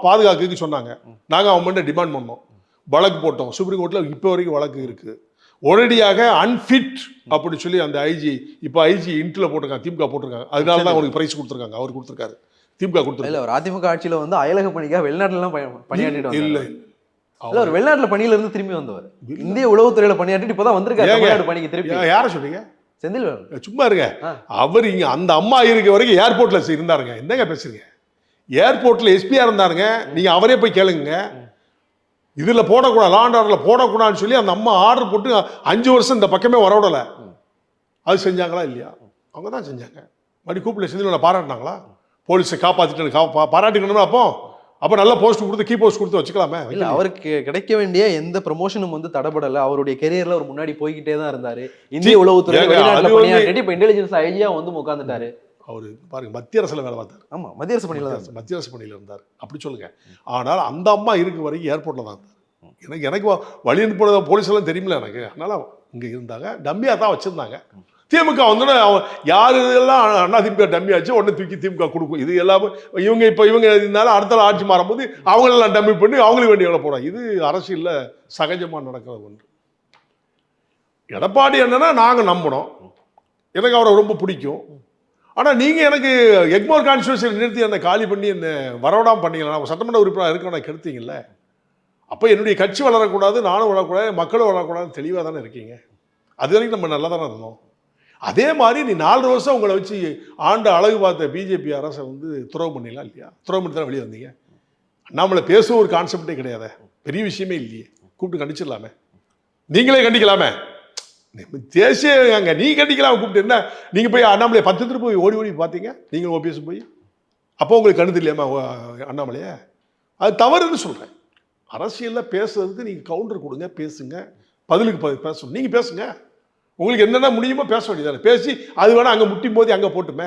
பாதுகாக்க சொன்னாங்க. நாங்கள் அவங்க டிமாண்ட் பண்ணோம், வழக்கு போட்டோம். சுப்ரீம் கோர்ட்டில் இப்போ வரைக்கும் வழக்கு இருக்குது. உடனடியாக அன்ஃபிட் அப்படி சொல்லி அந்த ஐஜி, இப்போ ஐஜி இன்ட்ல போட்டிருக்காங்க, திமுக போட்டிருக்காங்க. அதனால தான் அவருக்கு பிரைஸ் கொடுத்துருக்காங்க. அவர் கொடுத்துருக்காரு, திமுக கொடுத்துருக்காங்க. ஒரு அதிமுக ஆட்சியில் வந்து அயலக பணிக்காக வெளிநாட்டுலாம் பணியாற்றிட்டு இல்லை இல்ல, ஒரு வெளிநாட்டுல பணியில இருந்து திரும்பி வந்தவர். இந்திய உளவுத்துறையில பணியாற்றிட்டு இப்பதான் வந்திருக்காரு பணிக்கு திருப்பி. யாரை சொல்றீங்க? செந்தில். சும்மா இருங்க. அவர் இங்க அந்த அம்மா இருக்க வரைக்கும் ஏர்போர்ட்ல இருந்தாருங்க. என்னங்க பேசுறீங்க? ஏர்போர்ட்ல எஸ்பியா இருந்தாருங்க. நீங்க அவரே போய் கேளுங்க. இதுல போடக்கூடாது, லாண்ட் ஆர்டர்ல போடக்கூடாதுன்னு சொல்லி அந்த அம்மா ஆர்டர் போட்டு 5 வருஷம் இந்த பக்கமே வரவிடல. அது செஞ்சாங்களா இல்லையா? அவங்க தான் செஞ்சாங்க. மறுபடி கூப்பிடல, செந்தில் பாராட்டினாங்களா? போலீஸை காப்பாத்திட்டு பாராட்டிக்கணும்னா அப்போ நல்ல போஸ்ட் கொடுத்து கீ போஸ்ட் கொடுத்து வச்சுக்கலாமே. இல்லை, அவருக்கு கிடைக்க வேண்டிய எந்த ப்ரமோஷனும் வந்து தடப்படலை. அவருடைய கெரியர்ல ஒரு முன்னாடி போய்கிட்டே தான் இருந்தாரு. இந்திய உளவுத்துறை இப்போ இன்டெலிஜென்ஸ் ஐடியா வந்து உட்காந்துட்டாரு. அவரு பாருங்க, மத்திய அரசுல வேலை பார்த்தாரு. ஆமா, மத்திய அரசு பணியில தான், மத்திய அரசு பணியில இருந்தார் அப்படி சொல்லுங்க. ஆனால் அந்த அம்மா இருக்க வரைக்கும் ஏர்போர்ட்ல தான் இருந்தார். எனக்கு வழி அனுப்புன போலீஸ் எல்லாம் தெரியுமில்ல எனக்கு. அதனால இங்க இருந்தாங்க, டம்மியா தான் வச்சிருந்தாங்க. திமுக வந்து யாரு எல்லாம் அண்ணா திமுக டம்மி ஆச்சு உடனே தூக்கி திமுக கொடுக்கும். இது எல்லாமே இவங்க இருந்தாலும் அடுத்த ஆட்சி மாறும்போது அவங்களெல்லாம் டம்மி பண்ணி அவங்களுக்கு வேண்டியவங்களை போடுறாங்க. இது அரசியல்ல சகஜமா நடக்கிற ஒன்று. எடப்பாடி என்னன்னா நாங்க நம்பணும், எனக்கு அவரை ரொம்ப பிடிக்கும். ஆனா நீங்க எனக்கு எக்மோர் கான்ஸ்டியூன்சியில் நிறுத்தி என்ன காலி பண்ணி என்ன வரவிடாம பண்ணீங்களா? சட்டமன்ற உறுப்பினர் இருக்க கெடுத்தீங்கல்ல. அப்போ என்னுடைய கட்சி வளரக்கூடாது, நானும் வளரக்கூடாது, மக்களும் வளரக்கூடாதுன்னு தெளிவாக தானே இருக்கீங்க. அது வரைக்கும் நம்ம நல்லா தானே இருந்தோம். அதே மாதிரி நீ 4 வருஷம் உங்களை வச்சு ஆண்டு அழகு பார்த்த பிஜேபி அரசை வந்து துரோகம் பண்ணிடலாம் இல்லையா? துரோகம் பண்ணி தான் வெளியே வந்தீங்க. நம்மளை பேச ஒரு கான்செப்டே கிடையாது, பெரிய விஷயமே இல்லையே. கூப்பிட்டு கண்டிச்சிடலாமே, நீங்களே கண்டிக்கலாமே. தேசிய அங்கே நீ கண்டிக்கலாம் கூப்பிட்டு. என்ன நீங்கள் போய் அண்ணாமலையை 10 திருப்பி போய் ஓடி பார்த்தீங்க நீங்கள் ஓபிஎஸ் போய்? அப்போ உங்களுக்கு கண்டு தெரியலையாமா அண்ணாமலையே? அது தவறுன்னு சொல்கிறேன். அரசியலில் பேசுறதுக்கு நீங்கள் கவுண்டர் கொடுங்க, பேசுங்க, பதிலுக்கு பேசணும். நீங்கள் பேசுங்க, உங்களுக்கு என்னென்ன முடியுமோ பேச வேண்டியதானே. பேசி அது வேணால் அங்கே முட்டி போது அங்கே போட்டுமே,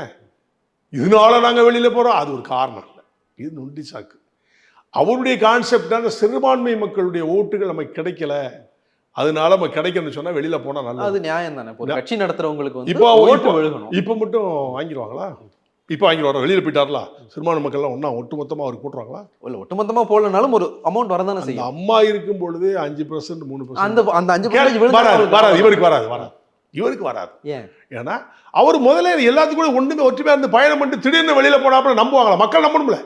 இதனால நாங்கள் வெளியில் போகிறோம், அது ஒரு காரணம் இல்லை. இது நொண்டி சாக்கு. அவருடைய கான்செப்டான சிறுபான்மை மக்களுடைய ஓட்டுகள் நமக்கு கிடைக்கல, அதனால நம்ம கிடைக்கணும்னு சொன்னால் வெளியில் போனால் நல்லா. அது நியாயம் தானே. கட்சி நடத்துறவங்களுக்கு வந்து இப்போ ஓட்டு விழுகணும். இப்போ மட்டும் வாங்கிடுவாங்களா? இப்போ வாங்கிடுவாரா? வெளியில் போயிட்டார்களா? சிறுபான்மை மக்கள்லாம் ஒன்றா ஒட்டுமொத்தமாக அவருக்கு போட்டுருவாங்களா? இல்லை, ஒட்டுமொத்தமாக போடலனாலும் ஒரு அமௌண்ட் வரதானே செய்யும். அம்மா இருக்கும் பொழுது 5%, 3% அந்த 5% வராது. இவருக்கு வராது. ஏன்னா அவர் முதல்ல எல்லாத்துக்கும் கூட ஒன்றுமே ஒற்றுமையாக இருந்து பயணம் பண்ணிட்டு திடீர்னு வெளியில் போனாப்புல நம்புவாங்களா? மக்கள் நம்பணும்ல.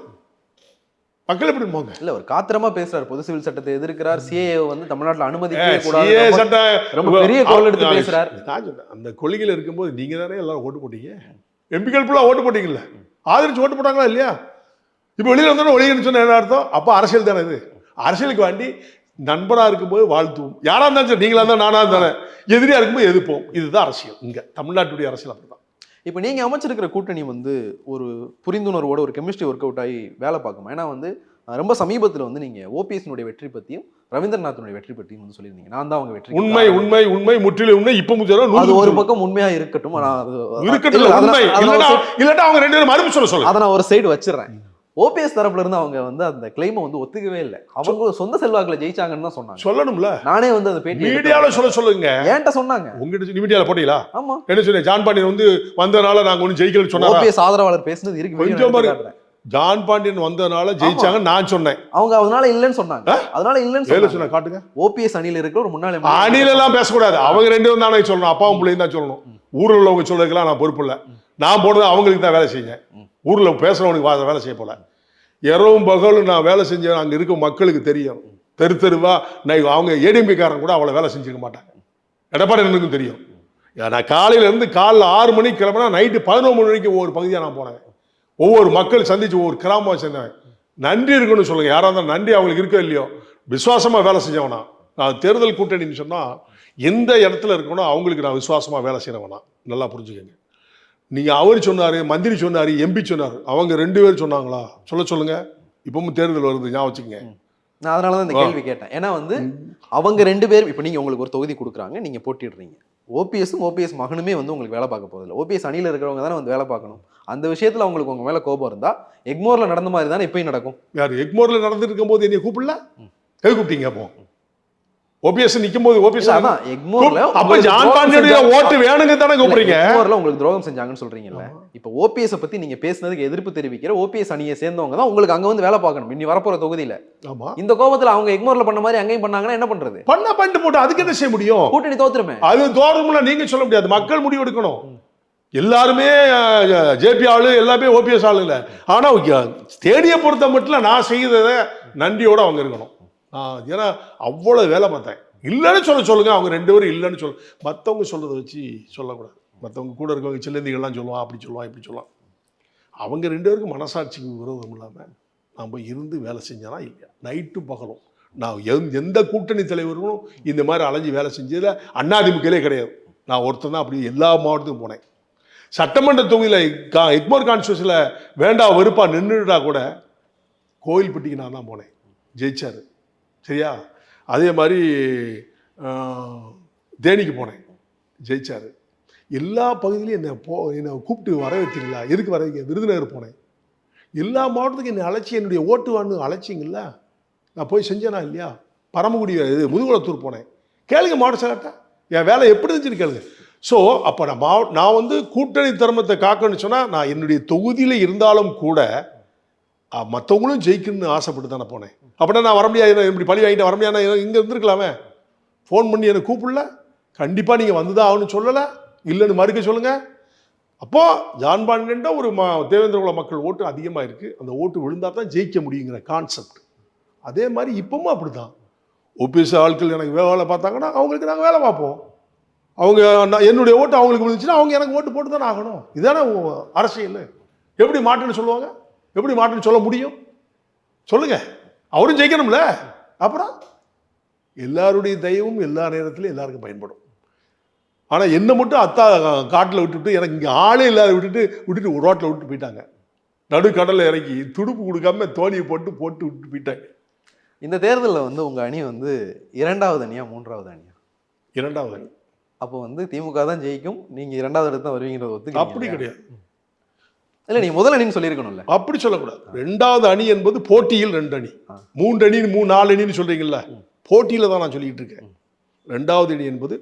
மக்கள் எப்படி போங்க? இல்ல, ஒரு காத்திரமா பேசுறாரு. பொது சிவில் சட்டத்தை எதிர்க்கிறார். சிஏ வந்து தமிழ்நாட்டில் அனுமதிக்கவே கூடாது, ரொம்ப பெரிய கோல் எடுத்து பேசுறாரு. நான் சொன்னேன், அந்த கொள்கையில் இருக்கும்போது நீங்க தானே எல்லாரும் ஓட்டு போட்டீங்க, எம்பிக்கள் ஃபுல்லாக ஓட்டு போட்டீங்கல்ல, ஆதரிச்சு ஓட்டு போட்டாங்களா இல்லையா? இப்போ வெளியில் வந்தோன்னா ஒளியன்னு சொன்ன என்ன அர்த்தம்? அப்போ அரசியல் தானே இது. அரசியலுக்கு வேண்டி நண்பராக இருக்கும்போது வாழ்த்துவோம், யாராக இருந்தாலும் சரி, நீங்களா இருந்தால் நானாக இருந்தாலும், எதிரியாக இருக்கும்போது எதிர்ப்போம். இதுதான் அரசியல். இங்கே தமிழ்நாட்டுடைய அரசியல் அப்படி தான். இப்போ நீங்கள் அமைச்சிருக்கிற கூட்டணி வந்து ஒரு புரிந்துணர்வோட ஒரு கெமிஸ்ட்ரி ஒர்க் அவுட் ஆகி வேலை பார்க்குமா? ஏன்னா வந்து ரொம்ப சமீபத்தில் வந்து நீங்க ஓபிஎஸ்னுடைய வெற்றி பத்தியும் ரவீந்திரநாத்தினுடைய வெற்றி பத்தியும் வந்து சொல்லியிருந்தீங்க. நான் தான் அவங்க வெற்றி. உண்மை உண்மை உண்மை முற்றிலும் உண்மை. இப்ப அது ஒரு பக்கம் உண்மையா இருக்கட்டும், இருக்கட்டும் உண்மை. இல்லட்டா அவங்க ரெண்டு பேரும் மறுப்பு சொல்ல அதை நான் ஒரு சைடு வச்சிடறேன். ஓபிஎஸ் தரப்புல இருந்து அவங்க வந்து அந்த கிளைமை வந்து ஒத்துக்கவே இல்லை. அவங்க சொந்த செல்வாக்குல ஜெயிச்சாங்கன்னு தான் சொன்னாங்க. சொல்லணும்ல, நானே வந்து அந்த பேட்டி மீடியால சொல்லுங்க. ஏன்ட்ட சொன்னாங்க, உங்ககிட்ட மீடியால போட்டீங்களா? ஆமா. என்ன சொன்னீங்க? ஜான் பாண்டியன் வந்து வந்தனால நாங்க ஒன்னும் ஜெயிக்கலன்னு சொன்னாங்க. ஓபிஎஸ் ஆதரவாளர் பேசுனது இருக்கு. கொஞ்சம் ஜான் பாண்டியன் வந்தனால ஜெயிச்சாங்க நான் சொன்னேன். அவங்க அதனால இல்லன்னு சொன்னாங்க. அதனால இல்லன்னு சொன்னா காட்டுங்க. ஓபிஎஸ் அணியில இருக்கிற ஒரு முன்னாள் அணில எல்லாம் பேசக்கூடாது. அவங்க ரெண்டு பேரும் தானே சொல்லணும். அப்பாவும் பிள்ளையும் தான் சொல்லணும். ஊர்ல உள்ளவங்க சொல்றதுக்கெல்லாம் நான் பொறுப்பு இல்லை. நான் போடுறது அவங்களுக்கு தான் வேலை செய்யுங்க. ஊர்ல பேசுறவனுக்கு வேலை செய்ய போல. இரவும் பகலும் நான் வேலை செஞ்சேன். அங்க இருக்க மக்களுக்கு தெரியும். தெரு தெருவா அவங்க ஏடிஎம்பி காரன் கூட அவ்வளவு வேலை செஞ்சுக்க மாட்டாங்க. எடப்பாடி தெரியும். நான் காலையில இருந்து காலைல 6 மணிக்கு கிளம்பினா நைட்டு 11 மணி வரைக்கும் ஒவ்வொரு பகுதியாக நான் போனேன். ஒவ்வொரு மக்கள் சந்திச்சு ஒவ்வொரு கிராமமாக சேர்ந்தேன். நன்றி இருக்குன்னு சொல்லுங்க. யாராக இருந்தாலும் நன்றி அவங்களுக்கு இருக்கோ இல்லையோ, விசுவாசமா வேலை செஞ்சவனா. நான் தேர்தல் கூட்டணின்னு சொன்னா எந்த இடத்துல இருக்கணும் அவங்களுக்கு நான் விசுவாசமா வேலை செய்யறவனா. நல்லா புரிஞ்சுக்கங்க. நீங்க அவர் சொன்னாரு, மந்திரி சொன்னாரு, எம்பி சொன்னாரு, அவங்க 2 பேர் சொன்னாங்களா? சொல்லுங்க. இப்பவும் தேர்தல் வருது, ஞாபகம் வச்சுக்கங்க. நான் அதனாலதான் இந்த கேள்வி கேட்டேன். ஏன்னா வந்து அவங்க 2 பேர் இப்ப நீங்க உங்களுக்கு ஒரு தொகுதி கொடுக்குறாங்க, நீங்க போட்டிடுறீங்க. ஓபிஎஸ் மகனுமே வந்து உங்களுக்கு வேலை பார்க்க போதில்லை. ஓபிஎஸ் அணியில் இருக்கிறவங்க தானே வந்து வேலை பார்க்கணும். அந்த விஷயத்துல அவங்களுக்கு உங்க மேல கோபம் இருந்தா எக்மோர்ல நடந்த மாதிரி தானே இப்பயும் நடக்கும். யார் எக்மோர்ல நடந்து இருக்கும் போது என்னைய கூப்பிடல? எது கூப்பிட்டீங்க? அப்போ ஓபிஎஸ் நிக்கும் போது ஓபிஎஸ் அதான் எக்மோர்ல அப்ப ஜான் பாண்டியனுடைய ஓட்டு வேணுங்க தானே கூப்பிடுறீங்க. எக்மோர்ல உங்களுக்கு துரோகம் செஞ்சாங்கன்னு சொல்றீங்கல்ல. இப்ப ஓபிஎஸ் பத்தி நீங்க பேசுனதுக்கு எதிர்ப்பு தெரிவிக்கிற ஓபிஎஸ் அணியை சேர்ந்தவங்க தான் உங்களுக்கு அங்க வந்து வேலை பார்க்கணும். இனி வரப்போற தொகுதியில. ஆமா. இந்த கோபத்துல அவங்க எக்மோர்ல பண்ண மாதிரி அங்கேயும் பண்ணாங்கன்னா என்ன பண்றது? பண்ணிட்டு போட்டு அதுக்கு என்ன செய்ய முடியும்? கூட்டணி தோத்துருமே. அது தோறும்ல நீங்க சொல்ல முடியாது. மக்கள் முடிவு எடுக்கணும். எல்லாருமே ஜேபி ஆளு, எல்லாமே ஓபிஎஸ் ஆளு இல்லை. ஆனா ஸ்டேடியை பொறுத்த மட்டும் நான் செய்ததை நன்றியோட அவங்க இருக்கணும். ஏன்னா அவ்வளவு வேலை பார்த்தேன். இல்லைன்னு சொல்லுங்க. அவங்க 2 பேரும் இல்லைன்னு சொல்ல, மற்றவங்க சொல்றதை வச்சு சொல்லக்கூடாது. மற்றவங்க கூட இருக்கவங்க சில்லந்திகள்லாம் சொல்லுவான், அப்படி சொல்லுவான், இப்படி சொல்லுவான். அவங்க 2 பேருக்கும் மனசாட்சிக்கு விரோதம் இல்லாமல் நான் போய் இருந்து வேலை செஞ்சானா இல்லையா? நைட்டும் பகலும் நான் எந்த கூட்டணி தலைவர்களும் இந்த மாதிரி அலைஞ்சு வேலை செஞ்சதில் அதிமுகலே கிடையாது. நான் ஒருத்தர் தான் அப்படி எல்லா மாவட்டத்துக்கும் போனேன். சட்டமன்ற தொகுதியில் எக்மோர் கான்ஸ்டியூன்சியில் வேண்டாம் வெறுப்பா நின்றுடா கூட கோயில்பட்டிக்கு நான் தான் போனேன். ஜெயிச்சாரு. சரியா? அதே மாதிரி தேனிக்கு போனேன். ஜெயிச்சாரு. எல்லா பகுதியிலையும் என்னை கூப்பிட்டு வர வைத்தீங்களா? எதுக்கு வர வைக்க? விருதுநகர் போனேன். எல்லா மாவட்டத்துக்கும் என்னை அழைச்சி என்னுடைய ஓட்டு வாங்க அழைச்சிங்கள. நான் போய் செஞ்சேனா இல்லையா? பரமக்குடி முதுகுளத்தூர் போனேன். கேளுங்க மாவட்ட செயலாளர்கிட்ட என் வேலை எப்படி இருந்துச்சுன்னு கேளுங்க. ஸோ அப்போ நான் வந்து கூட்டணி தர்மத்தை காக்கணும்னு சொன்னால் நான் என்னுடைய தொகுதியில் இருந்தாலும் கூட மற்றவங்களும் ஜெயிக்கணும்னு ஆசைப்பட்டு தானே போனேன். அப்படின்னா நான் வர முடியாது, இப்படி பழி வாங்கிட்டு வர முடியாது, இங்கே இருந்துருக்கலாமே. ஃபோன் பண்ணி எனக்கு கூப்பிடல, கண்டிப்பாக நீங்கள் வந்து தான் ஆகணும்னு சொல்லலை, இல்லைன்னு மறுக்க சொல்லுங்கள். அப்போது ஜான் பாண்டியன்ட்ட ஒரு தேவேந்திர குல மக்கள் ஓட்டு அதிகமாக இருக்குது. அந்த ஓட்டு விழுந்தால் தான் ஜெயிக்க முடியுங்கிற கான்செப்ட். அதே மாதிரி இப்பவும் அப்படி தான். ஓபிஎஸ் ஆட்கள் எனக்கு வேலை பார்த்தாங்கன்னா அவங்களுக்கு நாங்கள் வேலை பார்ப்போம். அவங்க என்னுடைய ஓட்டு அவங்களுக்கு விழுந்துச்சுன்னா அவங்க எனக்கு ஓட்டு போட்டு தானே ஆகணும். இதுதானே அரசியல். எப்படி மாட்டுன்னு சொல்லுவாங்க? எப்படி மாட்டுன்னு சொல்ல முடியும்? சொல்லுங்க. அவரும் ஜெயிக்கணும்ல. அப்புறம் எல்லாருடைய தயவும் எல்லா நேரத்திலும் எல்லாருக்கும் பயன்படும். ஆனால் என்ன மட்டும் அத்தா காட்டில் விட்டுட்டு எனக்கு இங்கே ஆளே இல்லாத விட்டுட்டு ரோட்டில் விட்டு போயிட்டாங்க. நடுக்கடலில் இறக்கி துடுப்பு கொடுக்காம தோணியை போட்டு விட்டு போயிட்டாங்க. இந்த தேர்தலில் வந்து உங்கள் அணி வந்து 2வது அணியா 3வது அணியா? 2வது அணி. அப்போ வந்து திமுக தான் ஜெயிக்கும், நீங்கள் 2வது இடத்து தான் வருவீங்கிறது ஒத்து? அப்படி கிடையாது. இல்லை, நீங்கள் முதல் அணின்னு சொல்லியிருக்கணும்ல. அப்படி சொல்லக்கூடாது. 2வது அணி என்பது போட்டியில் 2 அணி, 3 அணி 4 அணின்னு சொல்றீங்கல்ல, போட்டியில் தான் நான் சொல்லிக்கிட்டு இருக்கேன். 2வது அணி என்பது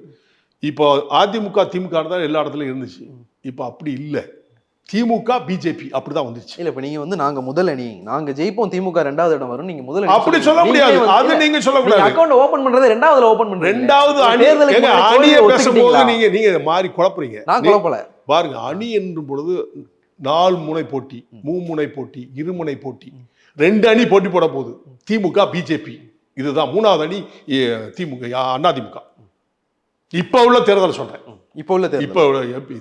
இப்போ அதிமுக திமுக தான் எல்லா இடத்துலையும் இருந்துச்சு. இப்போ அப்படி இல்லை. திமுக பிஜேபி அப்படிதான் வந்துச்சு. இல்ல இப்ப நீங்க வந்து நாங்க முதல் அணி, நாங்க ஜெயிப்போம், திமுக 2வது இடம் வரும், நீங்க முதல் அணி அப்படி சொல்ல முடியாது. அது நீங்க சொல்ல முடியாது. அக்கவுண்ட் ஓபன் பண்றது 2வதுல ஓபன் பண்றீங்க. 2வது அணியை பேசும்போது நீங்க மாறி குழப்புறீங்க. நான் குழப்பல. பாருங்க, அணி என்னும் பொழுது 4 முனை போட்டி, 3 முனை போட்டி, 2 முனை போட்டி, 2 அணி போட்டி போட போகுது. திமுக பிஜேபி இதுதான். 3வது அணி திமுக அதிமுக. இப்ப உள்ள தேர்தல் சொல்றேன். இப்ப உள்ள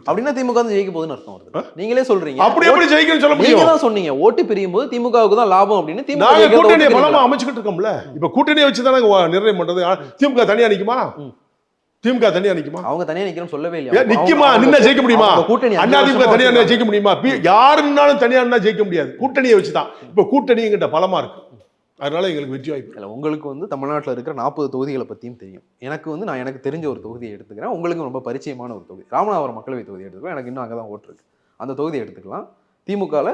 அப்படின்னா திமுக வந்து ஜெயிக்க போகுதுன்னு அர்த்தம் வருது. நீங்களே சொல்றீங்க. அப்படி எப்படி ஜெயிக்கணும்னு சொல்ல முடியும்? நீங்க தான் சொன்னீங்க ஓட்டு பிரியும் போது திமுகவுக்கு தான் லாபம் அப்படின்னு. திமுக கூட்டணி பலமா அமைச்சுக்கிட்டு இருக்கோம்ல. இப்ப கூட்டணியை வச்சு தானே நிர்ணயம் பண்றது. திமுக தனியா நிக்குமா? திமுக தனியா நிக்குமா? அவங்க தனியா நிக்கணும்னு சொல்லவே இல்லையா? நிக்குமா? நின்னா ஜெயிக்க முடியுமா? கூட்டணி அதிமுக தனியா ஜெயிக்க முடியுமா? யாருன்னாலும் தனியா ஜெயிக்க முடியாது. கூட்டணியை வச்சுதான். இப்ப கூட்டணிங்கிட்ட பலமா இருக்கு. அதனால எங்களுக்கு வெற்றி வாய்ப்பு இல்லை உங்களுக்கு வந்து தமிழ்நாட்டில் இருக்கிற 40 தொகுதிகளை பற்றியும் தெரியும். எனக்கு வந்து நான் எனக்கு தெரிஞ்ச ஒரு தொகுதியை எடுத்துக்கிறேன். உங்களுக்கு ரொம்ப பரிச்சயமான ஒரு தொகுதி ராமநாதபுரம் மக்களவை தொகுதி எடுத்துக்கலாம். எனக்கு இன்னும் அங்கே தான் ஓட்டு இருக்கு. அந்த தொகுதியை எடுத்துக்கலாம். திமுகவில்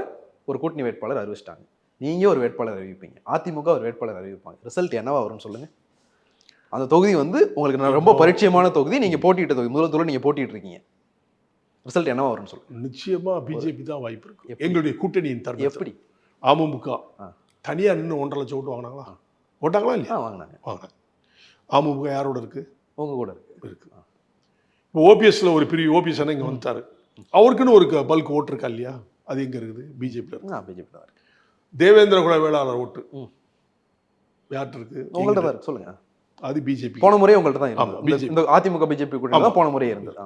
ஒரு கூட்டணி வேட்பாளர் அறிவிச்சிட்டாங்க. நீங்கள் ஒரு வேட்பாளர் அறிவிப்பீங்க, அதிமுக ஒரு வேட்பாளர் அறிவிப்பாங்க. ரிசல்ட் என்னவா வரும்னு சொல்லுங்கள். அந்த தொகுதி வந்து உங்களுக்கு நான் ரொம்ப பரிச்சயமான தொகுதி, நீங்கள் போட்டியிட்ட தொகுதி, முதல் தொகுதி நீங்கள் போட்டிட்டு இருக்கீங்க. ரிசல்ட் என்னவா வரும்னு சொல்லுங்கள். நிச்சயமா பிஜேபி தான் வாய்ப்பு இருக்கு. எங்களுடைய கூட்டணியின் தரப்பு எப்படி? அமமுக தனியாக நின்று 1.5 லட்சம் ஓட்டு வாங்கினாங்களா? ஓட்டாங்களா இல்லையா? வாங்கினாங்க. அமமுக யாரோட இருக்கு? உங்க கூட இருக்கு. இப்போ ஓபிஎஸ்ல ஒரு பெரிய ஓபிஎஸ் இங்கே வந்துட்டாரு, அவருக்குன்னு ஒரு பல்க் ஓட்டு இருக்கா இல்லையா? அது எங்க இருக்குது? பிஜேபியில் இருக்கு. பிஜேபி தான் இருக்கு. தேவேந்திர குல வேளாளர் ஓட்டு யார்கிட்ட இருக்கு? உங்கள்கிட்ட தான் இருக்கு. சொல்லுங்க. அது பிஜேபி. போன முறை உங்கள்கிட்ட தான் இருந்தது. இந்த அதிமுக பிஜேபி கூட தான் போன முறை இருந்தது.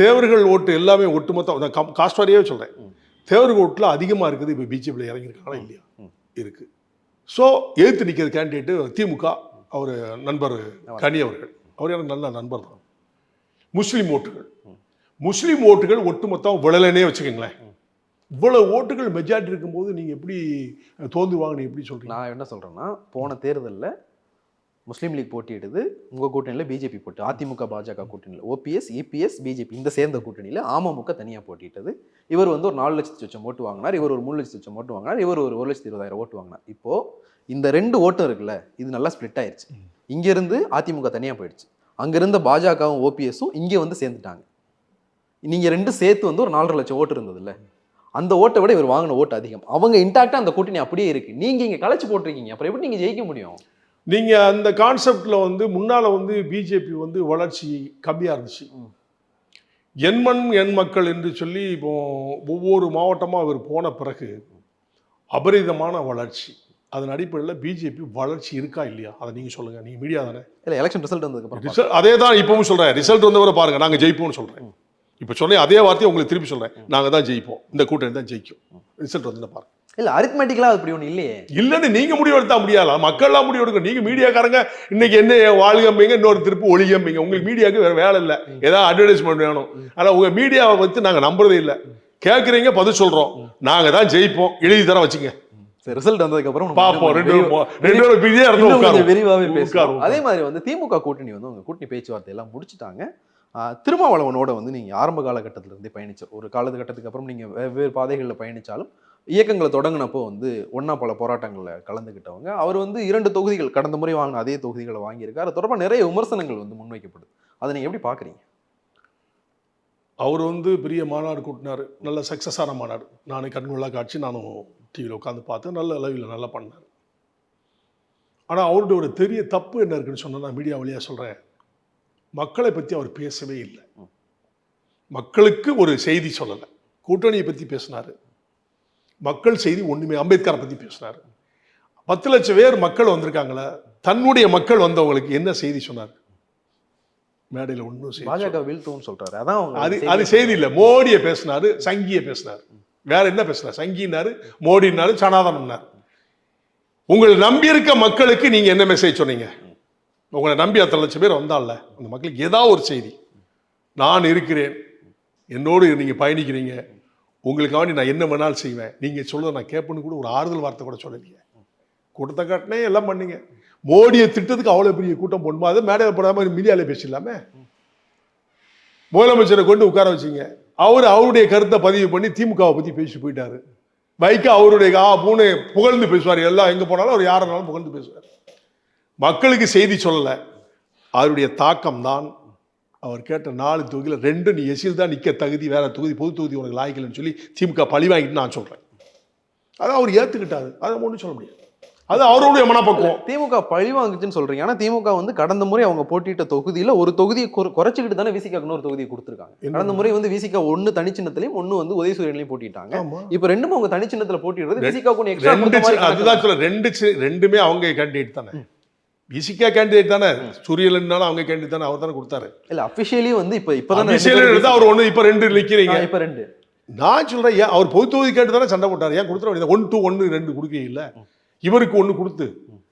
தேவர்கள் ஓட்டு எல்லாமே ஒட்டுமொத்தம் காஸ்ட் வாரியாவே சொல்றேன். தேவர்கள் ஓட்டுல அதிகமாக இருக்குது. இப்போ பிஜேபியில் இறங்கியிருக்காங்களா இல்லையா? இருக்கு. ஸோ எதிர்த்து நிற்கிற கேண்டிடேட்டு திமுக, அவர் நண்பர் கனி அவர்கள். அவர் எனக்கு நல்ல நண்பர் தான். முஸ்லீம் ஓட்டுகள் ஒட்டுமொத்தம் விழலனே வச்சுக்கோங்களேன். இவ்வளவு ஓட்டுகள் மெஜாரிட்டி இருக்கும்போது நீங்கள் எப்படி தோந்துருவாங்கன்னு எப்படி சொல்கிறீங்க? நான் என்ன சொல்கிறேன்னா, போன தேர்தலில் முஸ்லீம் லீக் போட்டியிடுது, உங்கள் கூட்டணியில் பிஜேபி போட்டு, அதிமுக பாஜக கூட்டணியில் ஓபிஎஸ் இபிஎஸ் பிஜேபி இந்த சேர்ந்த கூட்டணியில் அமமுக தனியாக போட்டியிட்டது. இவர் வந்து ஒரு 4 லட்சத்து சொச்சம் ஓட்டு வாங்கினார், இவர் ஒரு 3 லட்சத்து சொச்சம் ஓட்டு வாங்கினார், இவர் ஒரு 1,20,000 ஓட்டு வாங்கினார். இப்போது இந்த 2 ஓட்டம் இருக்குல்ல, இது நல்லா ஸ்ப்ளிட் ஆயிடுச்சு. இங்கேருந்து அதிமுக தனியாக போயிடுச்சு, அங்கேருந்த பாஜகவும் ஓபிஎஸும் இங்கே வந்து சேர்ந்துட்டாங்க. நீங்கள் 2 சேர்த்து வந்து ஒரு 4.5 லட்சம் ஓட்டு இருந்தது இல்லை, அந்த ஓட்டை விட இவர் வாங்கின ஓட்டு அதிகம். அவங்க இன்டாக்டாக அந்த கூட்டணி அப்படியே இருக்குது. நீங்கள் இங்கே கலைச்சு போட்டிருக்கீங்க, அப்புறம் எப்படி நீங்கள் ஜெயிக்க முடியும்? நீங்கள் அந்த கான்செப்டில் வந்து முன்னால் வந்து பிஜேபி வந்து வளர்ச்சி கம்மியாக இருந்துச்சு. எண்மண் எண் மக்கள் என்று சொல்லி இப்போ ஒவ்வொரு மாவட்டமாக அவர் போன பிறகு அபரிதமான வளர்ச்சி. அதன் அடிப்படையில் பிஜேபி வளர்ச்சி இருக்கா இல்லையா? அதை நீங்கள் சொல்லுங்கள். நீங்கள் மீடியா தானே. இல்லை, எலெக்ஷன் ரிசல்ட் வந்ததுக்கப்புறம் அதே தான் இப்பவும் சொல்கிறேன். ரிசல்ட் வந்தவரை பாருங்கள், நாங்கள் ஜெயிப்போம்னு சொல்கிறேன். இப்போ சொன்னேன் அதே வார்த்தையை உங்களுக்கு திருப்பி சொல்கிறேன். நாங்கள் தான் ஜெயிப்போம், இந்த கூட்டணி தான் ஜெயிக்கும். ரிசல்ட் வந்து பாருங்க. இல்லை, அரித்மெட்டிக்கலாக அப்படி ஒன்றும் இல்லையே. இல்லைன்னு நீங்கள் முடிவெடுத்தா முடியாது, மக்கள்லாம் முடிவெடுக்க. நீங்கள் மீடியாக்காரங்க இன்னைக்கு என்ன வாழ்கம்பிங்க, இன்னொரு திருப்பி ஒளிகம்பிங்க. உங்களுக்கு மீடியாவுக்கு வேறு வேலை இல்லை, ஏதாவது அட்வர்டைஸ்மெண்ட் வேணும். ஆனால் உங்கள் மீடியாவை வந்து நாங்கள் நம்புறதே இல்லை. கேட்குறீங்க, பதில் சொல்கிறோம். நாங்கள் தான் ஜெயிப்போம், எழுதி தர வச்சுங்க. ரிசல்ட் வந்ததுக்கு அப்புறம் பார்ப்போம். விரிவாகவே பேசுவோம். அதே மாதிரி வந்து திமுக கூட்டணி வந்து உங்க கூட்டணி பேச்சுவார்த்தை எல்லாம் முடிச்சுட்டாங்க. திருமாவளவனோட வந்து நீங்கள் ஆரம்ப காலகட்டத்திலிருந்தே பயணிச்ச ஒரு காலகட்டத்துக்கு அப்புறம் நீங்கள் வெவ்வேறு பாதைகளில் பயணித்தாலும் இயக்கங்களை தொடங்கினப்போ வந்து ஒன்றா பல போராட்டங்களில் கலந்துக்கிட்டவங்க. அவர் வந்து 2 தொகுதிகள் கடந்த முறை வாங்கின அதே தொகுதிகளை வாங்கியிருக்காரு. அது தொடர்பாக நிறைய விமர்சனங்கள் வந்து முன்வைக்கப்படுது. அதை நீங்கள் எப்படி பார்க்குறீங்க? அவர் வந்து பெரிய மாநாடு கூட்டினார், நல்ல சக்ஸஸான மாநாடு. நானே கண்கொள்ளா காட்சி, நானும் டிவியில் உட்காந்து பார்த்தேன். நல்ல அளவில் நல்லா பண்ணார். ஆனால் அவருடைய ஒரு பெரிய தப்பு என்ன இருக்குன்னு சொன்னால், நான் மீடியா வழியாக சொல்கிறேன், மக்களை பற்றி அவர் பேசவே இல்லை. மக்களுக்கு ஒரு செய்தி சொல்லலை. கூட்டணியை பற்றி பேசினார், மக்கள் செய்தி ஒன்றுமே. அம்பேத்கரை பற்றி பேசினார். 10 லட்சம் பேர் மக்கள் வந்திருக்காங்களே, தன்னுடைய மக்கள் வந்தவங்களுக்கு என்ன செய்தி சொன்னார்? மேடையில் ஒன்றும் செய்தி. பாஜக வீழ்த்தும் சொல்றாரு. அதான் அது செய்தி இல்லை. மோடியை பேசினாரு, சங்கியை பேசினார். வேற என்ன பேசினார்? சங்கினாரு, மோடினாரு, சனாதனம்னாரு. உங்களை நம்பி இருக்க மக்களுக்கு நீங்க என்ன மெசேஜ் சொன்னீங்க? உங்களை நம்பி 10 லட்சம் பேர் வந்தால, அந்த மக்களுக்கு ஏதாவது ஒரு செய்தி, நான் இருக்கிறேன், என்னோடு நீங்கள் பயணிக்கிறீங்க, உங்களுக்காண்டி நான் என்ன வேணாலும் செய்வேன், நீங்கள் சொல்லுறத நான் கேட்பேன்னு கூட ஒரு ஆறுதல் வார்த்தை கூட சொல்லலையே. கூட்டத்தை காட்டினே எல்லாம் பண்ணீங்க. மோடியை திட்டத்துக்கு அவ்வளோ பெரிய கூட்டம் போடணுமா? அதை மேடையில் போடாமல் மீடியாவில் பேசிடலாமே. முதலமைச்சரை கொண்டு உட்கார வச்சிங்க, அவருடைய கருத்தை பதிவு பண்ணி திமுகவை பற்றி பேசி போயிட்டாரு. பைக்கு அவருடைய பூனை புகழ்ந்து பேசுவார். எல்லாம் எங்கே போனாலும் அவர் யாருனாலும் புகழ்ந்து பேசுவார். மக்களுக்கு செய்தி சொல்லலை. அவருடைய தாக்கம் தான் அவர் கேட்ட 4 தொகுதியில் 2 நீ எசில் தான் நிற்க தகுதி, வேற தொகுதி பொது தொகுதி உனக்கு லாய்க்கலன்னு சொல்லி திமுக பழி வாங்கிட்டு நான் சொல்கிறேன். அதை அவர் ஏற்றுக்கிட்டாரு, அதை ஒன்றும் சொல்ல முடியாது. அது அவருடைய மனப்பக்குவம். திமுக பழி வாங்குச்சுன்னு சொல்றீங்க. ஆனால் திமுக வந்து கடந்த முறை அவங்க போட்டியிட்ட தொகுதியில் ஒரு தொகுதியை குறைச்சிக்கிட்டு தானே விசிகாக்கு ஒரு தொகுதியை கொடுத்துருக்காங்க. கடந்த முறை வந்து விசிகா 1 தனிச்சின்னத்திலையும் 1 வந்து உதயசூரியன்லையும் போட்டிட்டாங்க. இப்போ 2ம் அவங்க தனிச்சின்னத்தில் போட்டிடுறது விசிகாக்கு எக்ஸ்ட்ரா. அதுதான் சொல்ல, ரெண்டுமே அவங்க கேண்டிடேட் தானே. விசிகா கேண்டிடேட் தானே, சூரியலன்னாலும் அவங்க கேண்டிடேட் தானே, அவர் தானே கொடுத்தாரு. இல்ல அபிஷியலி வந்து இப்பதான் அவர் 1 இப்போ 2 நிற்கிறீங்க. இப்போ 2 நான் சொல்றேன். ஏன் அவர் பொது தொகுதி கேட்டு தானே சண்டை போட்டார்? ஏன் கொடுத்துட வேண்டியது? 1 to 1 2 கொடுக்க இல்லை. இவருக்கு 1 கொடுத்து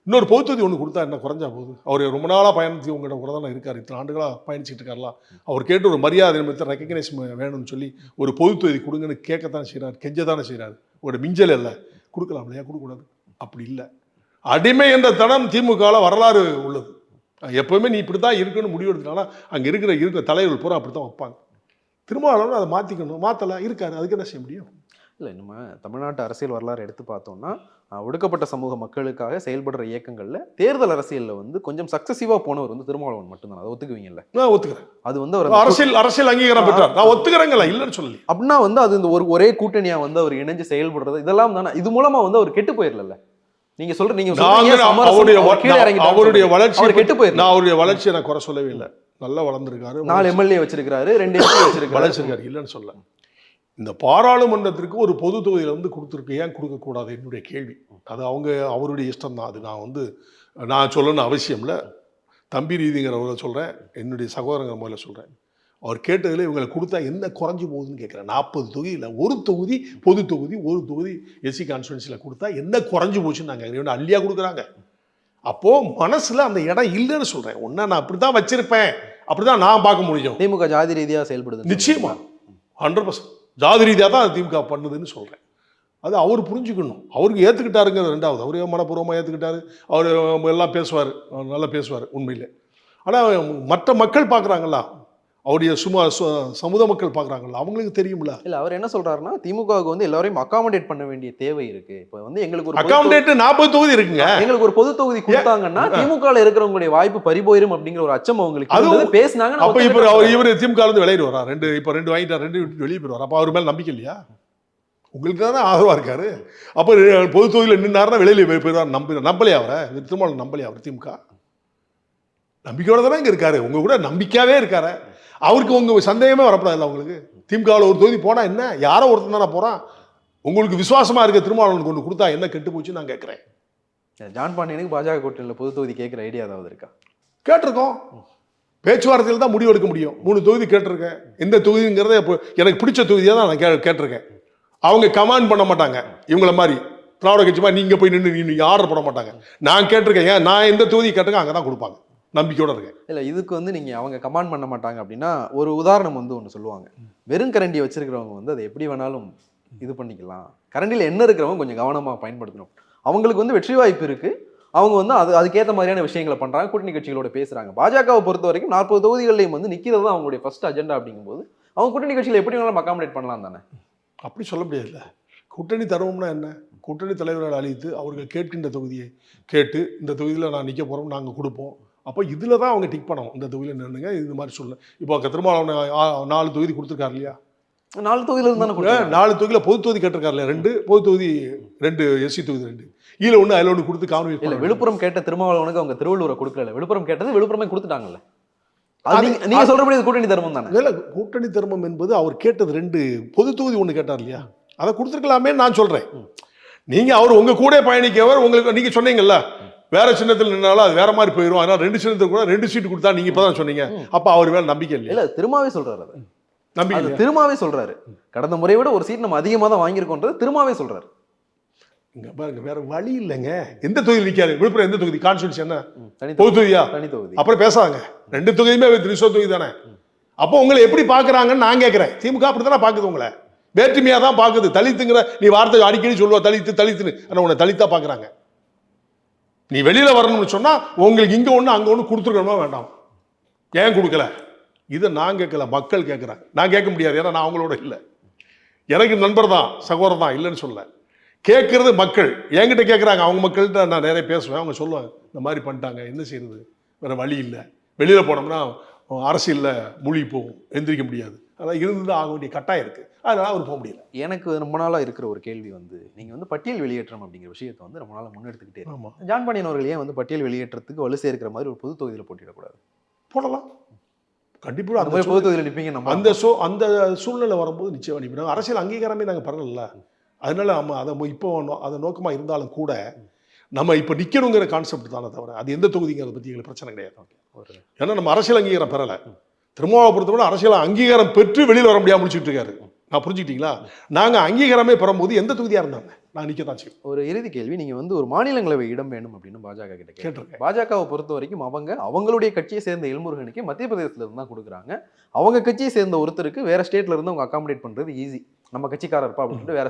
இன்னொரு பொது தொகுதி 1 கொடுத்தா என்ன குறைஞ்சா போகுது? அவர் ரொம்ப நாளாக பயணிச்சு உங்கள்கிட்ட கூட தானே இருக்காரு, இத்தனை ஆண்டுகளாக பயணிச்சுட்டு இருக்காருலாம். அவர் கேட்டு ஒரு மரியாதை நிமித்தம் ரெக்கக்னைஸ் வேணும்னு சொல்லி ஒரு பொது தொகுதி கொடுங்கன்னு கேட்கத்தானே செய்கிறார், கெஞ்சத்தானே செய்கிறாரு. ஒரு மிஞ்சல் இல்லை, கொடுக்கலாம் இல்லையா? கொடுக்கக்கூடாது அப்படி இல்லை. அடிமை என்ற தனம் திமுகவில் வரலாறு உள்ளது. எப்பவுமே நீ இப்படி தான் இருக்குன்னு முடிவு எடுத்துட்டாங்கன்னா அங்கே இருக்கிற தலைவர்கள் பூரா அப்படி தான் வைப்பாங்க. திருமாவளவன் அதை மாற்றிக்கணும், மாற்றலை இருக்காரு, அதுக்கு என்ன செய்ய முடியும்? இல்லை, நம்ம தமிழ்நாட்டு அரசியல் வரலாறு எடுத்து பார்த்தோம்னா ஒடுக்கப்பட்ட சமூக மக்களுக்காக செயல்படுற இயக்கங்களில் தேர்தல் அரசியலில் வந்து கொஞ்சம் சக்சஸிவாக போனவர் வந்து திருமாவளவன் மட்டும்தான். அதை ஒத்துக்குவீங்கல்ல? நான் ஒத்துக்கிறேன். அது வந்து அவர் அரசியல் அங்கீகாரம் பெற்றார், நான் ஒத்துக்கிறேங்களா, இல்லைன்னு சொல்லி. அப்படின்னா வந்து அது இந்த ஒரே கூட்டணியாக வந்து அவர் இணைஞ்சு செயல்படுறது இதெல்லாம் தானே. இது மூலமாக வந்து அவர் கெட்டு போயிடல. நீங்க அவருடைய வளர்ச்சி கெட்டு போயிரு. நான் அவருடைய வளர்ச்சியை நான் குறை சொல்லவே இல்லை. நல்லா வளர்ந்துருக்காரு, 4 எம்எல்ஏ வச்சிருக்காரு, 2 எம்பி வச்சிருக்காரு, இல்லைன்னு சொல்ல. இந்த பாராளுமன்றத்திற்கு ஒரு பொது தொகுதியில் வந்து கொடுத்துருக்கு, ஏன் கொடுக்கக்கூடாது என்னுடைய கேள்வி. அது அவருடைய இஷ்டம் தான். அது நான் சொல்லணும்னு அவசியம் இல்லை. தம்பி ரீதிங்கிறவரை சொல்கிறேன், என்னுடைய சகோதரங்கிற முறையில் சொல்கிறேன். அவர் கேட்டதில் இவங்களை கொடுத்தா என்ன குறைஞ்சி போகுதுன்னு கேட்குறேன். 40 தொகுதியில் ஒரு தொகுதி பொது தொகுதி, ஒரு தொகுதி எஸ்சி கான்ஸ்டிடுவன்சியில் கொடுத்தா என்ன குறைஞ்சி போச்சுன்னு நாங்கள் அள்ளியா கொடுக்குறாங்க. அப்போது மனசில் அந்த இடம் இல்லைன்னு சொல்கிறேன். ஒன்றா நான் அப்படி தான் வச்சுருப்பேன், அப்படி தான் நான் பார்க்க முடியும். திமுக ஜாதி ரீதியாக செயல்படுது. நிச்சயமாக 100% ஜாதி ரீதியாக தான் திமுக பண்ணுதுன்னு சொல்கிறேன். அது அவர் புரிஞ்சுக்கணும். அவருக்கு ஏற்றுக்கிட்டாருங்கிறது ரெண்டாவது. அவரே மனப்பூர்வமாக ஏற்றுக்கிட்டாரு. அவர் எல்லாம் பேசுவார், நல்லா பேசுவார் உண்மையில். ஆனால் மற்ற மக்கள் பார்க்குறாங்களா, அவருடைய சமுதாய மக்கள் பார்க்குறாங்களா, அவங்களுக்கு தெரியும்ல. இல்லை, அவர் என்ன சொல்றாருன்னா திமுகவுக்கு வந்து எல்லாரையும் அகாமடேட் பண்ண வேண்டிய தேவை இருக்கு. இப்போ வந்து எங்களுக்கு ஒரு அகாமடேட் 40 தொகுதி இருக்குங்க. எங்களுக்கு ஒரு பொது தொகுதி கொடுத்தாங்கன்னா திமுகவில் இருக்கிறவங்களுடைய வாய்ப்பு பறிபோயிரும் அப்படிங்கிற ஒரு அச்சம் அவங்களுக்கு அது பேசினாங்க. அப்போ இவர் திமுக இருந்து விளையாடுவாரா? 2 வாங்கிட்டார், 2 விட்டு வெளியே போயிடுவார். அப்போ அவர் மேலே நம்பிக்கை இல்லையா? உங்களுக்கு தானே ஆதரவாக இருக்காரு. அப்போ பொது தொகுதியில் நின்னாருன்னா வெளியில போயிடுவார். நம்பலையா அவரை? திருமாவளவன் நம்பலையா அவர்? திமுக நம்பிக்கையோட தானே இங்கே இருக்காரு, உங்க கூட நம்பிக்கையாவே இருக்காரு. அவருக்கு உங்க சந்தேகமே வரப்படாது. அவங்களுக்கு திமுகவில் ஒரு தொகுதி போனா என்ன, யாரோ ஒருத்தர் தானே போறான். உங்களுக்கு விசுவாசமா இருக்க திருமாவளவன் கொண்டு கொடுத்தா என்ன கெட்டு போச்சு நான் கேட்கிறேன். ஜான் பாண்டியனுக்கு பாஜக கூட்டணியில் பொது தொகுதி கேட்குற ஐடியா ஏதாவது இருக்கா? கேட்டிருக்கோம், பேச்சுவார்த்தையில் தான் முடிவு எடுக்க முடியும். 3 தொகுதி கேட்டிருக்கேன். எந்த தொகுதிங்கிறத எனக்கு பிடிச்ச தொகுதியாக தான் நான் கேட்டிருக்கேன். அவங்க கமாண்ட் பண்ண மாட்டாங்க, இவங்கள மாதிரி திராவிட கட்சி மாதிரி நீங்க போய் நீங்க ஆர்டர் பண்ண மாட்டாங்க. நான் கேட்டிருக்கேன், ஏன் நான் எந்த தொகுதி கேட்டிருக்கேன் அங்கே தான் கொடுப்பாங்க, நம்பிக்கையோட இருக்கேன். இல்லை, இதுக்கு வந்து நீங்கள் அவங்க கமாண்ட் பண்ண மாட்டாங்க அப்படின்னா ஒரு உதாரணம் வந்து ஒன்று சொல்லுவாங்க. வெறும் கரண்டியை வச்சிருக்கிறவங்க வந்து அதை எப்படி வேணாலும் இது பண்ணிக்கலாம், கரண்டியில் என்ன இருக்கிறவங்க கொஞ்சம் கவனமாக பயன்படுத்தணும். அவங்களுக்கு வந்து வெற்றி வாய்ப்பு இருக்குது, அவங்க வந்து அதுக்கேற்ற மாதிரியான விஷயங்களை பண்ணுறாங்க, கூட்டணி கட்சிகளோட பேசுகிறாங்க. பாஜகவை பொறுத்த வரைக்கும் 40 தொகுதிகளையும் வந்து நிற்கிறது தான் அவங்களுடைய ஃபர்ஸ்ட் அஜெண்டா. அப்படிங்கும்போது அவங்க கூட்டணி கட்சியில் எப்படி வேணாலும் அகாமடேட் பண்ணலாம் தானே? அப்படி சொல்ல முடியாதுல்ல. கூட்டணி தருவோம்னா என்ன? கூட்டணி தலைவர்கள் அழைத்து அவர்கள் கேட்கின்ற தொகுதியை கேட்டு இந்த தொகுதியில் நான் நிற்க போகிறோம், நாங்கள் கொடுப்போம். அப்போ இதில் தான் அவங்க டிக் பண்ணணும், இந்த தொகுதியில் நின்றுங்க இது மாதிரி சொல்ல. இப்போ திருமாவளவன் 4 தொகுதி கொடுத்துருக்காரு இல்லையா? 4 தொகுதியில் தானே 4 தொகுதியில் பொது தொகுதி கேட்டிருக்காரு இல்லையா? 2 பொது தொகுதி, 2 எஸ்சி தொகுதி, 2 கீழே 1 அதில் 1 கொடுத்து காணொலி. இல்லை, விழுப்புரம் கேட்ட திருமாவளவனுக்கு அவங்க திருவள்ளூரை கொடுக்கல, விழுப்புரம் கேட்டது விழுப்புரமே கொடுத்துட்டாங்கல்ல. நீங்க சொல்றபடி கூட்டணி தர்மம் தானே? இல்லை, கூட்டணி தர்மம் என்பது அவர் கேட்டது 2 பொது தொகுதி 1 கேட்டார் இல்லையா? அதை கொடுத்துருக்கலாமே நான் சொல்றேன். நீங்க அவர் உங்க கூட பயணிக்கவர், உங்களுக்கு நீங்க சொன்னீங்கல்ல வேற சின்னத்தில் நின்னாலும் அது வேற மாதிரி போயிடும், அதனால 2 சின்னத்துக்கு கூட 2 சீட்டு கொடுத்தா நீங்க இப்பதான் சொன்னீங்க. அப்ப அவர் வேற நம்பிக்கை இல்லை. இல்ல, திருமாவே சொல்றாரு, அதை நம்பிக்கை திருமாவே சொல்றாரு. கடந்த முறை விட ஒரு சீட் நம்ம அதிகமாக தான் வாங்கியிருக்கோன்றது திருமாவே சொல்றாரு. இங்க பாருங்க, வேற வழி இல்லைங்க. எந்த தொகுதி நிற்காரு? விழுப்புரம் எந்த தொகுதி? கான்ஸ்டிடுவன்சி என்ன? பொது தொகுதியா? தனி தொகுதி. அப்புறம் பேசாங்க, 2 தொகுதியுமே ரிசர்வ் தொகுதி தானே. அப்போ உங்களை எப்படி பாக்குறாங்கன்னு நான் கேட்கிறேன். திமுக அப்படித்தானே பாக்குது, உங்களை வேற்றுமையா தான் பாக்குது. தலித்துங்கிற நீ வார்த்தை அடிக்கடி சொல்லுவா, தலித்துன்னு. ஆனா உன்னை தலித்தா பாக்குறாங்க. நீ வெளியில வரணும்னு சொன்னா உங்களுக்கு இங்க ஒண்ணு அங்க ஒண்ணு கொடுத்துருக்கணுமா வேண்டாம்? ஏன் கொடுக்கல? இதை நான் கேட்கல, மக்கள் கேட்குறாங்க. நான் கேட்க முடியாது, ஏன்னா நான் அவங்களோட இல்லை. எனக்கு நண்பர் தான், சகோதரர் தான், இல்லைன்னு சொல்ல. கேட்கறது மக்கள் என்கிட்ட கேட்குறாங்க. அவங்க மக்கள்கிட்ட நான் நிறைய பேசுவேன். அவங்க சொல்லுவாங்க, இந்த மாதிரி பண்ணிட்டாங்க, என்ன செய்யறது, வேற வழி இல்லை, வெளியில் போனோம்னா அரசியலில் மூழ்கி போகும், எந்திரிக்க முடியாது, அதான் இருந்து ஆக வேண்டிய கட்டாயம் இருக்குது, அதனால் அவர் போக முடியல. எனக்கு ரொம்ப நாளாக இருக்கிற ஒரு கேள்வி வந்து, நீங்கள் வந்து பட்டியல் வெளியேற்றம் அப்படிங்கிற விஷயத்தை வந்து ரொம்ப நாளாக முன்னெடுத்துக்கிட்டே இருக்கு. ஆமாம், ஜான் பாண்டியன் அவர்கள் ஏன் வந்து பட்டியல் வெளியேற்றத்துக்கு வலு சேர்க்கிற மாதிரி ஒரு பொது தொகுதியில் போட்டியிடக்கூடாது? போடலாம், கண்டிப்பாக அந்த பொது தொகுதியில் நிற்பீங்க. நம்ம அந்த சூழ்நிலை வரும்போது நிச்சயம் அனுப்பினாங்க. அரசியல் அங்கீகாரமே நாங்கள் பண்ணல, அதனால நம்ம அதை இப்போ அதை நோக்கமாக இருந்தாலும் கூட நம்ம இப்போ நிற்கணுங்கிற கான்செப்ட் தானே தவிர அது எந்த தொகுதிங்கிறத பற்றி எங்களுக்கு பிரச்சனை கிடையாது. ஏன்னா நம்ம அரசியல் அங்கீகாரம் பெறலை. திருமாவளவனை பொறுத்தவரை அரசியல் அங்கீகாரம் பெற்று வெளியில் வர முடியாமல் முடிச்சுட்டு இருக்காரு. நான் புரிஞ்சுக்கிட்டீங்களா? நாங்கள் அங்கீகாரமே பெறும்போது எந்த தொகுதியாக இருந்தாங்க நான் நிற்க தான் செய்வோம். ஒரு இறுதி கேள்வி, நீங்கள் வந்து ஒரு மாநிலங்களவை இடம் வேணும் அப்படின்னு பாஜக கிட்ட கேட்டிருக்கேன். பாஜகவை பொறுத்த வரைக்கும் அவங்களுடைய கட்சியை சேர்ந்த எல்முருகனுக்கு மத்திய பிரதேசத்துல இருந்து தான் கொடுக்குறாங்க. அவங்க கட்சியை சேர்ந்த ஒருத்தருக்கு வேற ஸ்டேட்ல இருந்து அவங்க அகாமடேட் பண்றது ஈஸி. நம்ம கட்சிக்காரர் இருப்பா அப்படின்னு வேற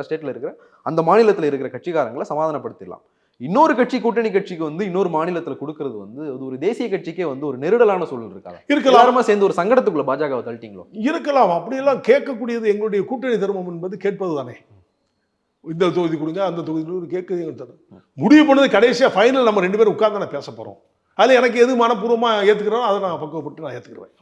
ஸ்டேட்ல இருக்கிற அந்த மாநிலத்தில் இருக்கிற கட்சிக்காரங்களை சமாதானப்படுத்திடலாம். இன்னொரு கட்சி கூட்டணி கட்சிக்கு வந்து இன்னொரு மாநிலத்துல கொடுக்கறது வந்து அது ஒரு தேசிய கட்சிக்கே வந்து ஒரு நெருடலான சூழல் இருக்காது. இருக்கலாம் எல்லாருமா சேர்ந்து ஒரு சங்கடத்துக்குள்ள பாஜகவை தள்ளிட்டீங்களோ? இருக்கலாம். அப்படியெல்லாம் கேட்கக்கூடியது எங்களுடைய கூட்டணி தர்மம் என்பது கேட்பது தானே. இந்த தொகுதி கொடுங்க, அந்த தொகுதி கேட்குது எங்களுக்கு தரும். முடிவு பண்ணது கடைசியாக ஃபைனல் நம்ம 2 பேரும் உட்கார்ந்து நான் பேச போகிறோம். அதில் எனக்கு எது மனப்பூர்வமாக ஏற்றுக்கிறோம் அதை நான் பக்குவப்பட்டு நான் ஏற்றுக்கிறேன்.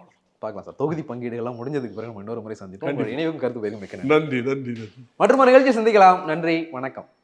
பார்க்கலாம் சார். தொகுதி பங்கீடுகள்லாம் முடிஞ்சதுக்கு பிறகு நம்ம இன்னொரு முறை சந்திப்போம். இணைவும் கருத்து பேரும் மிக்க நன்றி நன்றி நன்றி. மற்றும் ஒரு நிகழ்ச்சி சந்திக்கலாம். நன்றி, வணக்கம்.